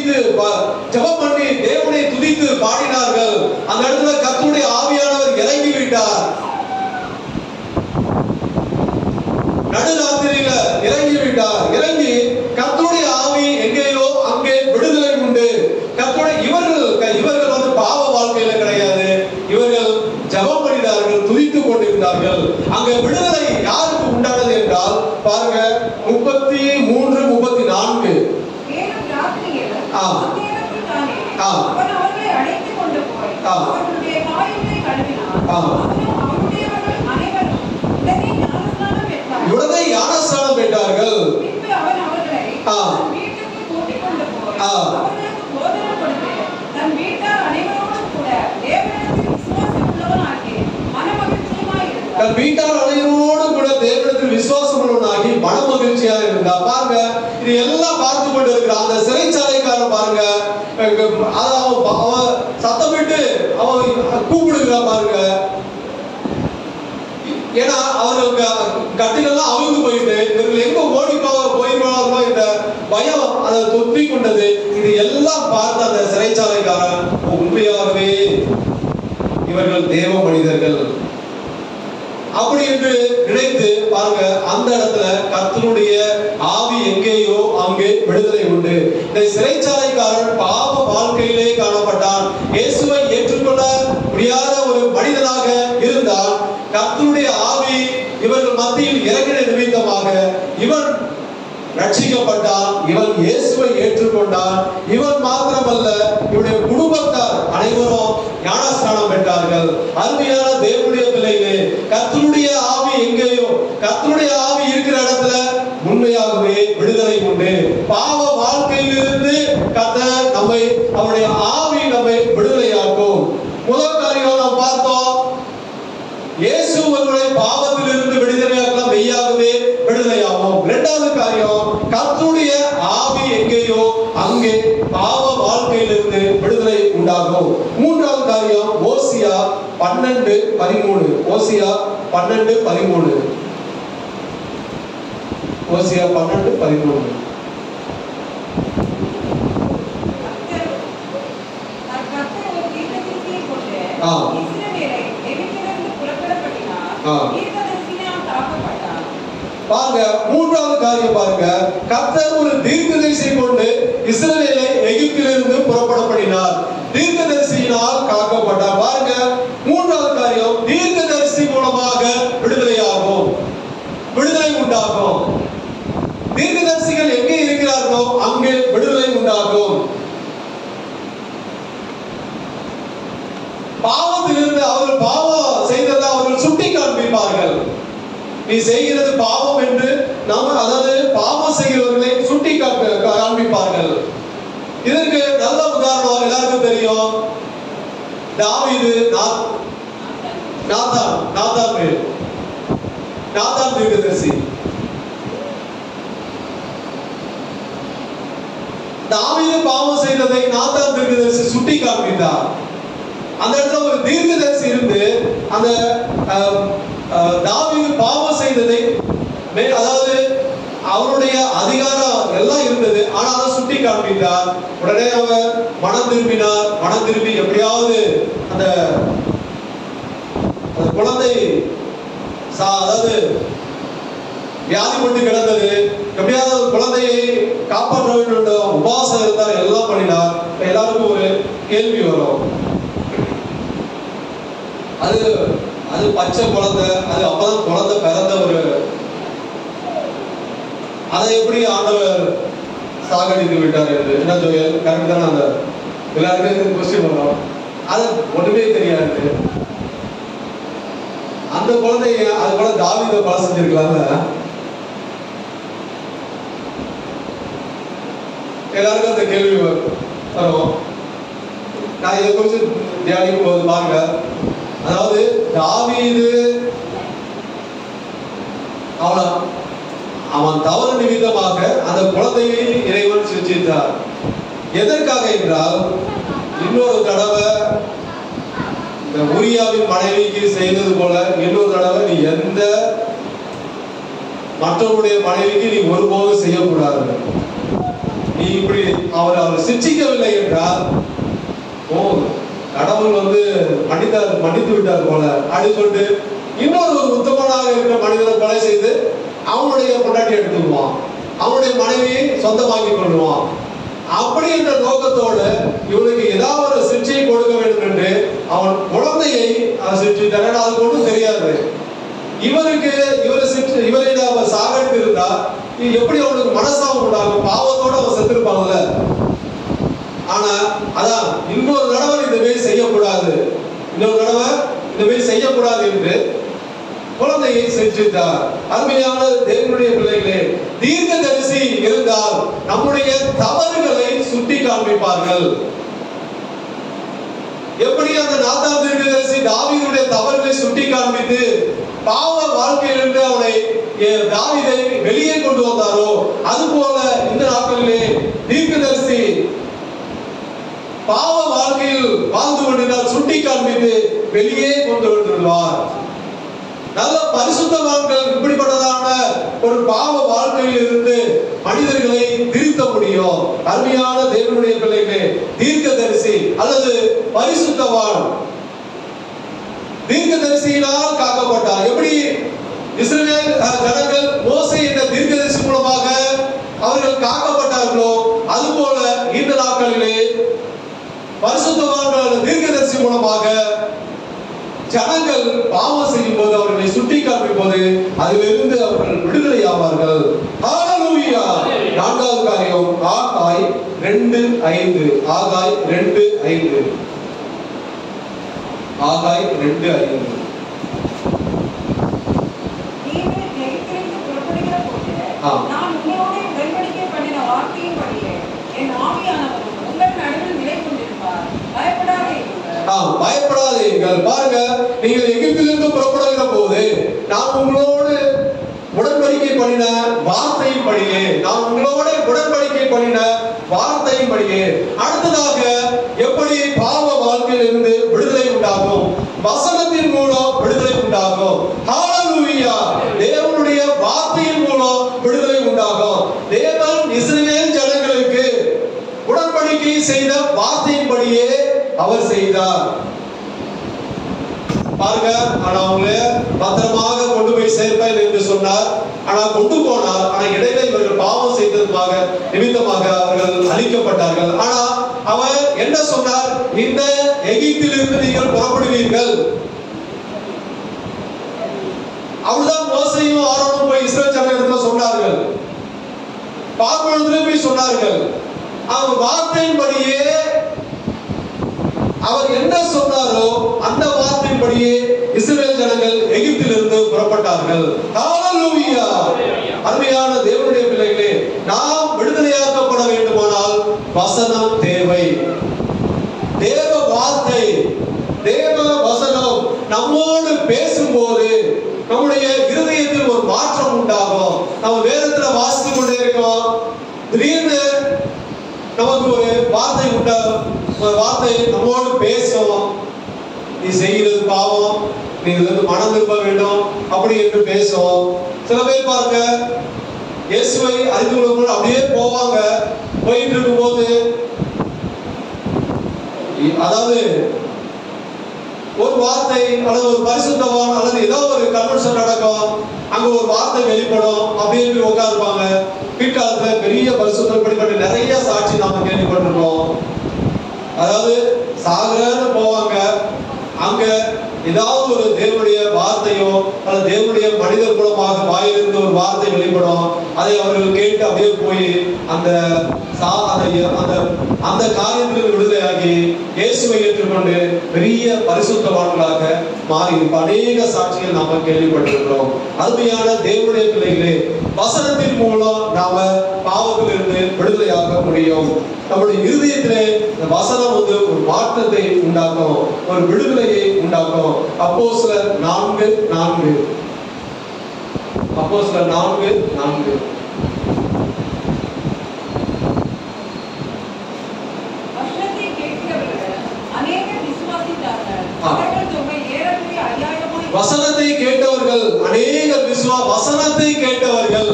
துதித்து ஜெபம் பண்ணி தேவனை துதித்து பாடினார்கள். அந்த இடத்துல கர்த்தருடைய ஆவியானவர் இறங்கி விட்டார். நடுராத்திரியில இறங்கி விட்டார். இறங்கி கர்த்தருடைய ஆவி எங்கேயோ அங்கே விடுதலை உண்டு. இவர்கள் வந்து பாவ வாழ்க்கையில கிடையாது, இவர்கள் ஜெபம் பண்ணினார்கள், துதித்துக் கொண்டிருந்தார்கள். அங்க விடுதலை யாருக்கு உண்டானது என்றால் பாருங்க 33, 34. உடனே ஞானஸ்நானம் பெற்றார்கள். தன் வீட்டார் அனைவரோடு கூட தேவனிடத்தில் விசுவாசம் உள்ளவனாகி மன மகிழ்ச்சியா இருந்தார். பாருங்க, இது எல்லாம் பார்த்து கொண்டு இருக்கிறான். அந்த சிறைச்சாலைக்காரன் பாருங்க, அவன் சத்தமிட்டு அவன் கூப்பிடுகிறான் பாருங்க. ஏன்னா அவர்களுக்கு கட்டிலெல்லாம் அவிழ்ந்து போயிட்டு இவர்கள் எங்க ஓடி போயிருவாங்களோ இந்த பயம் அதை தொத்தி கொண்டது. இது எல்லாம் பார்த்த அந்த சிறைச்சாலைக்காரன் உண்மையாகவே இவர்கள் தேவ மனிதர்கள் அப்படி என்று நினைத்து பாருங்க, அந்த இடத்துல கர்த்தருடைய ஆவி எங்கேயோ அங்கே விடுதலை உண்டு. இந்த சிறைச்சாலைக்காரன் பாவ வாழ்க்கையிலே காணப்பட்டான். இயேசுவை ஏற்றுக்கொள்ள முடியாத ஒரு மனிதனாக இருந்தால் கர்த்தருடைய ஆவி இவர்கள் மத்தியில் இறங்கின நிமித்தமாக இவன் ரட்சிக்கப்பட்டான். இவன் இயேசுவை ஏற்றுக்கொண்டான். இவன் மாத்திரமல்ல, இவனுடைய குடும்பத்தார் அனைவரும் ஞானஸ்நானம் பெற்றார்கள். அருமையான தேவனுடைய பிள்ளைகளே, கர்த்தருடைய ஆவி எங்கேயோ, கர்த்தருடைய ஆவி இருக்கிற இடத்துல உண்மையாகவே விடுதலை உண்டு. பாவ வாழ்க்கையிலிருந்து கர்த்தர் நம்மை, அவருடைய ஆவி நம்மை விடுதலையாக்கும். முதல் காரியம் நாம் பார்த்தோம், இயேசு ஒருவரை பாவத்திலிருந்து விடுதலையாக்கலாம், மெய்யாகவே விடுதலையாகும். இரண்டாவது காரியம், கர்த்தருடைய ஆவி எங்கேயோ அங்கே பாவ வாழ்க்கையிலிருந்து விடுதலை உண்டாகும். மூன்றாவது காரியம், ஓசியா 12:13. ஓசியா 12:13. ஓசியா 12:13. பாருங்க, மூன்றாவது காரியம் பாருங்க, கர்த்தர் ஒரு தீர்க்கதரிசியை கொண்டு இஸ்ரவேலை எகிப்திலிருந்து புறப்பட பண்ணினார். தீர்க்கதரிசியினால் காக்கப்பட்டார். பாருங்க, மூன்றாவது காரியம், தீர்க்கதரிசி மூலமாக விடுதலையாகும், விடுதலை உண்டாகும். தீர்க்கதரிசிகள் எங்கே இருக்கிறார்களோ அங்கே விடுதலை உண்டாகும். பாவத்திலிருந்து அவர்கள் பாவம் செய்ததை அவர்கள் சுட்டி காண்பிப்பார்கள். நீ செய்கிறது பாவம் என்று அதாவது பாவம் செய்கிறவர்களை சுட்டி காண்பிப்பார்கள். இதற்கு நல்ல உதாரணம் எல்லாருக்கும் தெரியும், தாவீது நாத்தான் தீர்க்கதரிசி. தாவீது பாவம் செய்ததை நாத்தான் தீர்க்கதரிசி சுட்டி காண்பித்தார். அந்த இடத்துல ஒரு தீர்க்கதரிசி இருந்து அந்த தாவீது பாவம் செய்ததை, அதாவது அவருடைய அதிகாரம் எல்லாம் இருந்தது, ஆனால் அதை சுட்டி காண்பித்தார். உடனே அவர் மனம் திரும்பினார். மனம் திரும்பி எப்படியாவது அந்த குழந்தை அதாவது வியாதிப்பட்டு கிடந்தது, எப்படியாவது குழந்தையை காப்பாற்ற வேண்டும், உபவாசம் இருந்தார், எல்லாம் பண்ணினார். எல்லாருக்கும் ஒரு கேள்வி வரும், அது பச்சை குழந்தை, அது அப்பதான் குழந்தை பிறந்த ஒரு, அதை எப்படி ஆண்டவர் சாகடித்து விட்டார் என்று. என்ன ஜோயல், கரெக்ட் தானே? அந்த எல்லாருக்கும் கொஸ்டின் வரும், அது ஒண்ணுமே தெரியாது. அந்த குழந்தைய அது கூட தாவீதை கொலை செஞ்சிருக்கலாம்ல. எல்லாருக்கும் அந்த கேள்வி வரும். நான் இதை குறித்து தியானிக்கும் போது பாருங்க, அதாவது தாவீது அவன் தவறு நிமித்தமாக அந்த குழந்தையை இறைவன் சிருஷ்டித்தார். எதற்காக என்றால், இன்னொரு தடவை இந்த உரியாவின் மனைவிக்கு செய்தது போல இன்னொரு தடவை நீ எந்த மற்றவருடைய மனைவிக்கு நீ ஒருபோதும் செய்யக்கூடாது. நீ இப்படி அவர் சிக்ஷிக்கவில்லை என்றால், ஓ கடவுள் மன்னித்து விட்டார் போல அப்படின்னு சொல்லிட்டு இன்னொரு உத்தமனாக இருக்கிற மனிதனை கொலை செய்து அவனுடைய பொண்டாட்டி எடுத்துக்குவான், அவனுடைய மனைவியை சொந்தமாக்கி கொள்ளுவான். அப்படி என்ற நோக்கத்தோடு இவனுக்கு ஏதாவது ஒரு சிகிச்சையை கொடுக்க வேண்டும் என்று அவன் குழந்தையை சிகிச்சைட்டான். அது ஒன்றும் தெரியாது. இவரை அவன் சாகடித்து இருந்தா எப்படி அவனுக்கு மனசாபம் உண்டாகும்? பாவத்தோட அவன் செத்துருப்பாங்கல்ல. ஆனா அதான் இன்னொரு தடவை இந்த மாதிரி செய்யக்கூடாது, என்று குழந்தையை செஞ்சிட்டார். அருமையான தேவனுடைய பிள்ளைகளே, தீர்க்கதரிசி இருந்தால் நம்முடைய தவறுகளை சுட்டி காண்பிப்பார்கள். எப்படி அந்த நாத்தான் தீர்க்கதரிசி தாவீதுடைய தவறுகளை சுட்டி காண்பித்து பாவ வாழ்க்கையிலிருந்து அவனை தாவீதை வெளியே கொண்டு வந்தாரோ, அதுபோல இந்த நாட்களிலே தீர்க்கதரிசி பாவ வாழ்க்கையில் வாழ்ந்து கொண்டிருந்தால் சுட்டி காண்பித்து வெளியே கொண்டு வந்துள்ளார். நல்ல பரிசுத்தவான்கள் இப்படிப்பட்டதான ஒரு பாவ வாழ்க்கையில் இருந்து மனிதர்களை திருத்த முடியும். அருமையான தேவனுடைய பிள்ளைகளே, தீர்க்கதரிசி அல்லது பரிசுத்தவான் தீர்க்கதரிசியினால் காக்கப்பட்டார். எப்படி இஸ்ரவேல் ஜனங்கள் மோசே என்ற தீர்க்கதரிசி மூலமாக அவர்கள் காக்கப்பட்டார்களோ, அதுபோல இந்த நாட்களிலே பரிசுத்தவான்கள் தீர்க்கதரிசி மூலமாக ஜனங்கள் பாவம் செய்யும் போது அவர்களை சுட்டி காண்பிக்கும் போது அதிலிருந்து அவர்கள் விடுதலை ஆவார்கள். ஹல்லேலூயா. நான்காவது காரியம் ஆகாய் 2:5. ஆகாய் 2:5. ஆகாய் 2:5. நீங்கள் எகிப்திலிருந்து புறப்படுகிற போது நான் உங்களோடு உடன்படிக்கை பண்ணின வார்த்தையின்படியே என் ஆவியானவர் உங்கள் நடுவில் நிலை கொண்டிருப்பார். பயப்படாதீர்கள். பாருங்க, நீங்கள் எகிப்திலிருந்து புறப்படுகிற போது நான் உங்களோடு உடன்படிக்கை பண்ணின வார்த்தையின்படியே, அடுத்ததாக எப்படி பாவ வாழ்க்கையில் இருந்து விடுதலை உண்டாகும்? வசனத்தின் மூலம் விடுதலை உண்டாகும். ஹல்லேலூயா. தேவனுடைய வார்த்தையின் மூலம் விடுதலை உண்டாகும். தேவன் இஸ்ரவேல் ஜனங்களுக்கு உடன்படிக்கை செய்த வார்த்தையின்படியே அவர் செய்தார். பாருங்க, ஆனா அவங்க பத்திரமாக கொண்டு போய் சேர்ப்பேன் என்று சொன்னார். ஆனா கொண்டு போனார். ஆனா இடையில இவர்கள் பாவம் செய்ததுமாக நிமித்தமாக அவர்கள் அழிக்கப்பட்டார்கள். ஆனா அவர் என்ன சொன்னார்? இந்த எகிப்திலிருந்து நீங்கள் புறப்படுவீர்கள். அப்படிதான் மோசேயும் ஆரோனும் போய் இஸ்ரவேல் ஜனங்களிடத்தில் சொன்னார்கள். பார்வோனிடத்தில் போய் சொன்னார்கள். அவர் வார்த்தையின்படியே அவர் என்ன சொன்னாரோ அந்த வார்த்தையின்படியே இஸ்ரவேல் ஜனங்கள் எகிப்திலிருந்து புறப்பட்டார்கள். ஹல்லேலூயா. அருமையான தேவனுடைய பிள்ளைகளே, நாம் விடுதலையாக்கப்பட வேண்டுமானால் வசனம் தேவை. தேவ வார்த்தை, தேவ வசனம் நம்மோடு பேசும்போது நம்முடைய இருதயத்தில் ஒரு மாற்றம் உண்டாகும். நம்ம வேதத்துல வாசித்து கொண்டே இருக்கோம், திடீர்னு நமக்கு ஒரு வார்த்தை உண்டாகும். ஒரு வார்த்தை நம்மோடு பேசும். நீ செய்கிறது பாவம், நீ இதிலிருந்து மனம் திரும்ப வேண்டும் அப்படி என்று பேசும். சில பேர் பாருங்க, இயேசுவை அறிந்து கொள்ளும்போது அப்படியே போவாங்க. போயிட்டு இருக்கும் போது, அதாவது ஒரு வார்த்தை அல்லது ஒரு பரிசுத்தவான் அல்லது ஏதோ ஒரு கன்வென்ஷன் நடக்கும், அங்க ஒரு வார்த்தை வெளிப்படும், அப்படியே போய் உட்கார்ப்பாங்க. பிற்காலத்துல பெரிய பரிசுத்தம் படிப்பட்டு நிறைய சாட்சி நாம கேள்விப்பட்டிருக்கோம். அதாவது சாகரன்னு போவாங்க, அங்க ஏதாவது ஒரு தேவனுடைய வார்த்தையோ அல்லது தேவனுடைய மனிதர் மூலமாக வாயிலிருந்து ஒரு வார்த்தை வெளிப்படும். அதை அவர்கள் கேட்டு அப்படியே போய் அந்த காரியத்திலிருந்து விடுதலையாகி இயேசுவை ஏற்றுக்கொண்டு பெரிய பரிசுத்தவான்களாக மாறி அநேக சாட்சிகள் நாம கேள்விப்பட்டிருக்கிறோம். அருமையான தேவனுடைய பிள்ளைகளே, வசனத்தின் மூலம் நாம பாவத்திலிருந்து விடுதலையாக முடியும். நம்முடைய இருதயத்திலே இந்த வசனம் ஒரு மாற்றத்தை உண்டாக்கும், ஒரு விடுதலையை உண்டாக்கும். அப்போஸ்தலர் 4:4. அப்போஸ்தலர் 4:4. வசனத்தை கேட்டவர்கள் அநேகர் வசனத்தை கேட்டவர்கள்,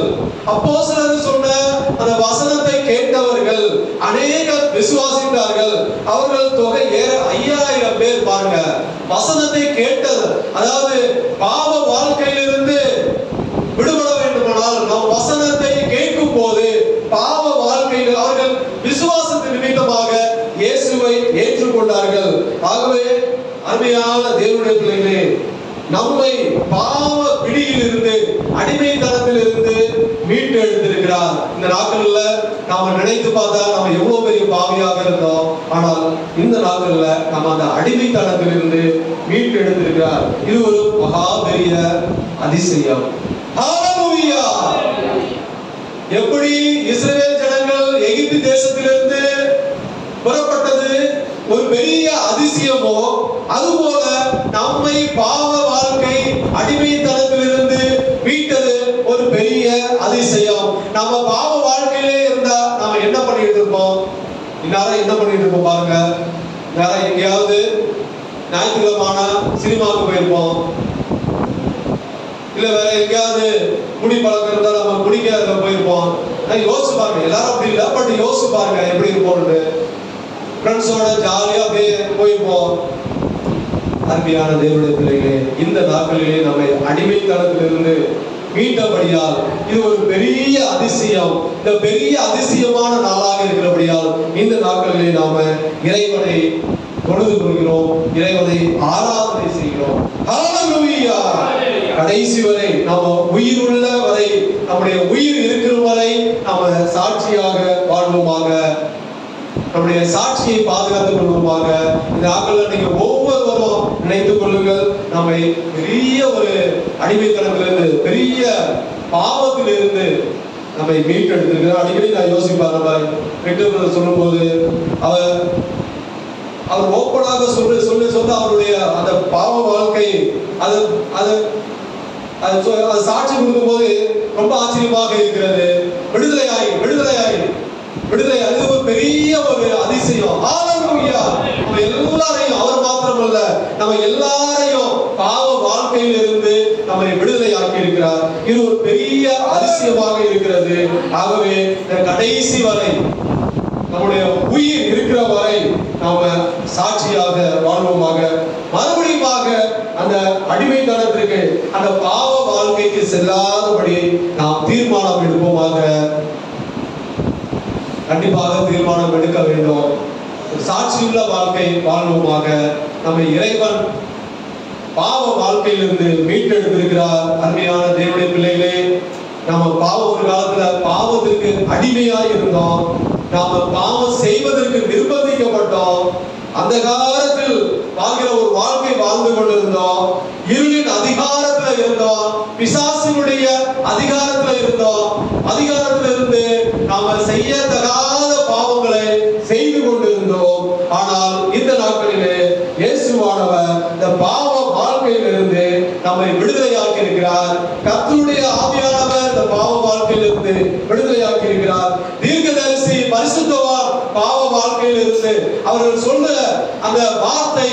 அப்போஸ்தலர் சொன்ன அந்த வசனத்தை கேட்டவர்கள் கேட்டார்கள், அநேகர் விசுவாசித்தார்கள். அவர்கள் தொகை 5000 பேர். பாருங்க, வசனத்தை கேட்டது, அதாவது பாவ வாழ்க்கையிலிருந்து விடுபட வேண்டுமானால் நாம் வசனத்தை கேட்கும் போது பாவ வாழ்க்கையில் அவர்கள் விசுவாசத்தின் நிமித்தமாக இயேசுவை ஏற்றுக்கொண்டார்கள். ஆகவே அருமையான தேவனுடைய பிள்ளைகளே, நம்மை பாவ பிடியிலிருந்து, அடிமைத்தனத்தில் இருந்து மீட்டு எடுத்திருக்கிறார். இந்த நாட்கள்ல நாம நினைத்து பார்த்தா நம்ம எவ்வளவு பெரிய பாவியாக இருந்தோம். ஆனால் இந்த நாட்கள்ல நம்ம அந்த அடிமைத்தனத்தில் இருந்து மீட்டு எடுத்திருக்கிறார். இது ஒரு மகா பெரிய அதிசயம். ஹல்லேலூயா! எப்படி இஸ்ரவேல் ஜனங்கள் எகிப்து தேசத்திலிருந்து புறப்பட்டது ஒரு பெரிய அதிசயமோ, அதுபோல நம்மை பாவ வாழ்க்கை அடிமைத்தனத்திலிருந்து மீட்டது ஒரு பெரிய அதிசயம். நம்ம பாவ வாழ்க்கையிலே இருந்தா நாம என்ன பண்ணிட்டு இருப்போம்? இந்நேரம் என்ன பண்ணிட்டு இருப்போம் பாருங்க. நேரம் எங்கேயாவது ஞாயிற்றுக்கிழமான சினிமாவுக்கு போயிருப்போம், இல்ல வேற எங்கேயாவது குடி பழக்கம் இருந்தா நம்ம குடிக்க போயிருப்போம். யோசிச்சு பாருங்க, எல்லாரும் அப்படி இல்லை, பட் யோசிச்சு பாருங்க எப்படி இருப்போம்னு. ஃப்ரெண்ட்ஸோட ஜாலியா அப்படியே போயிருப்போம். அருமையான தேவனுடைய பிள்ளைகளே, இந்த நாட்களிலே நம்மை அடிமைத்தனத்திலிருந்து மீட்டபடியால் இது ஒரு பெரிய அதிசயம். இந்த பெரிய அதிசயமான நாளாக இருக்கிறபடியால் இந்த நாட்களிலே நாம இறைவனை தொழுது கொள்கிறோம், இறைவனை ஆராதனை செய்கிறோம். ஹல்லேலூயா! கடைசி வரை நம்ம உயிருள்ள வரை, நம்முடைய உயிர் இருக்கிற வரை நம்ம சாட்சியாக வாழ்வோமாக, நம்முடைய சாட்சியை பாதுகாத்துக் கொள்வோமாக. இந்த ஆக்கள் நீங்க ஒவ்வொருவரும் நினைத்துக் கொள்ளுங்கள், நம்மை பெரிய ஒரு அடிமைத்தனத்திலிருந்து, பெரிய பாவத்திலிருந்து நம்மை மீட்டெடுத்திருக்கிறார். அடிக்கடி நான் யோசிப்பார், பெற்று சொல்லும் போது அவர் ஓப்பனாக சொல்ல அவருடைய அந்த பாவ வாழ்க்கை அது சாட்சி கொடுக்கும் போது ரொம்ப ஆச்சரியமாக இருக்கிறது. விடுதலை அது ஒரு பெரிய ஒரு அதிசயம். ஹல்லேலூயா! நம்ம எல்லாரையும், அவர் மாத்திரமல்ல, நம்ம எல்லாரையும் பாவ வாழ்க்கையில் இருந்து நம்மை விடுதலை ஆக்கி இருக்கிறார். இது ஒரு பெரிய அதிசயமாக இருக்கிறது. ஆகவே கடைசி வரை, நம்முடைய உயிர் இருக்கிற வரை நாம சாட்சியாக வாழ்வோமாக. மறுபடியுமாக அந்த அடிமைத்தனத்திற்கு, அந்த பாவ வாழ்க்கைக்கு செல்லாதபடி நாம் தீர்மானம் எடுப்போமாக. கண்டிப்பாக தீர்மானம் எடுக்க வேண்டும். சாட்சியுள்ள வாழ்க்கை வாழ்வோமாக. நம்ம இறைவன் பாவ வாழ்க்கையிலிருந்து மீட்டெடுத்திருக்கிறார். அருமையான தேவனுடைய பிள்ளைகளே, நம்ம ஒரு காலத்துல பாவத்திற்கு அடிமையாய் இருந்தோம். நாம பாவம் செய்வதற்கு நிர்பந்திக்கப்பட்டோம். அந்த காலத்தில் வாழ்கிற ஒரு வாழ்க்கை வாழ்ந்து கொண்டிருந்தோம். இருளின் அதிகாரத்துல இருந்தோம், பிசாசினுடைய அதிகாரத்துல இருந்தோம். அதிகாரத்துல இருந்து நாம செய்யத்தகாத பாவங்களை செய்து கொண்டிருந்தோம். ஆனால் இந்த நாட்களிலே இயேசுவானவர் இந்த பாவ வாழ்க்கையிலிருந்து நம்மை விடுதலையாக்கி இருக்கிறார். கர்த்தருடைய ஆவியானவர் இந்த பாவ வாழ்க்கையிலிருந்து விடுதலையாக்கி இருக்கிறார். தீர்க்கதரிசி பரிசுத்தவான் பாவ வாழ்க்கையிலிருந்து அவர்கள் சொன்ன அந்த வார்த்தை,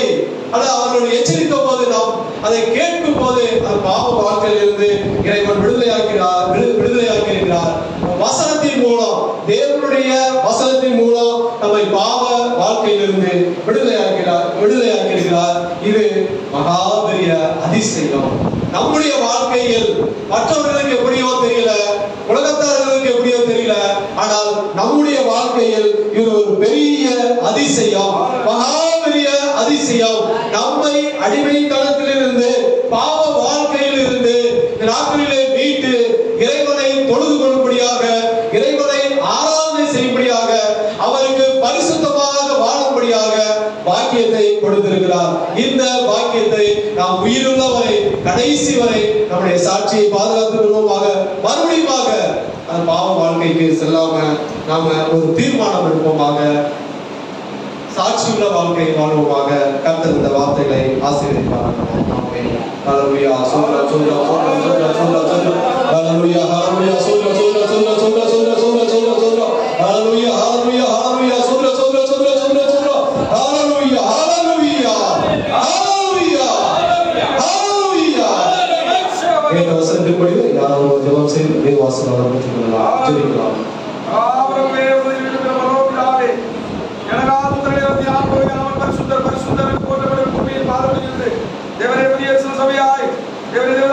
அவர்கள் எச்சரித்த போது நாம் அதை கேட்கும் போது அந்த பாவ வாழ்க்கையிலிருந்து இறைவன் விடுதலையாக்கி இருக்கிறார். வசனத்தின் மூலம், தேவனுடைய வசனத்தின் மூலம் நம்மை பாவ வாழ்க்கையிலிருந்து விடுதலையாக்கி இருக்கிறார். இது மகா பெரிய அதிசயம். நம்முடைய வாழ்க்கையில் மற்றவர்களுக்கு எப்படியோ தெரியல, உலகத்தார்களுக்கு எப்படியோ தெரியல, ஆனால் நம்முடைய வாழ்க்கையில் இது ஒரு பெரிய அதிசயம், மகா பெரிய அதிசயம். நம்மை அடிமைத்தனத்திலிருந்து, பாவ வாழ்க்கையில் இருந்து நாட்களிலே மீட்டு இறைவனை தொழுது கொள்ளும்படியாக, இறைவனை ஆராதனை செய்யும்படியாக, அவருக்கு பரிசுத்தமாக வாழும்படியாக பாக்கியத்தை கொடுத்திருக்கிறார். இந்த பாக்கியத்தை நாம் உயிருள்ள வரை, கடைசி வரை நம்முடைய சாட்சியை பாதுகாத்துக் கொள்வோமாக. மறுபடியுமாக அந்த பாவ வாழ்க்கைக்கு செல்லாம நாம ஒரு தீர்மானம் எடுப்போமாக. சாட்சியுள்ள வாழ்க்கை வாழ்வோமாக. கர்த்தர் இந்த வார்த்தைகளை ஆசீர்வதிப்பாராக. ஆமென். ஹல்லேலூயா. சோத்ரா சோத்ரா சோத்ரா சோத்ரா சோத்ரா சோத்ரா. ஹல்லேலூயா ஹல்லேலூயா. சோத்ரா சோத்ரா சோத்ரா சோத்ரா சோத்ரா சோத்ரா சோத்ரா சோத்ரா. ஹல்லேலூயா ஹல்லேலூயா ஹல்லேலூயா. சோத்ரா சோத்ரா சோத்ரா சோத்ரா சோத்ரா. ஹல்லேலூயா ஹல்லேலூயா ஹல்லேலூயா ஹல்லேலூயா. இந்த வசனத்தின்படி யாராவது ஜெபம் செய்து தேவ வாசனை பெற்றுக்கொள்ளலாம். ஜெபிக்கலாம்.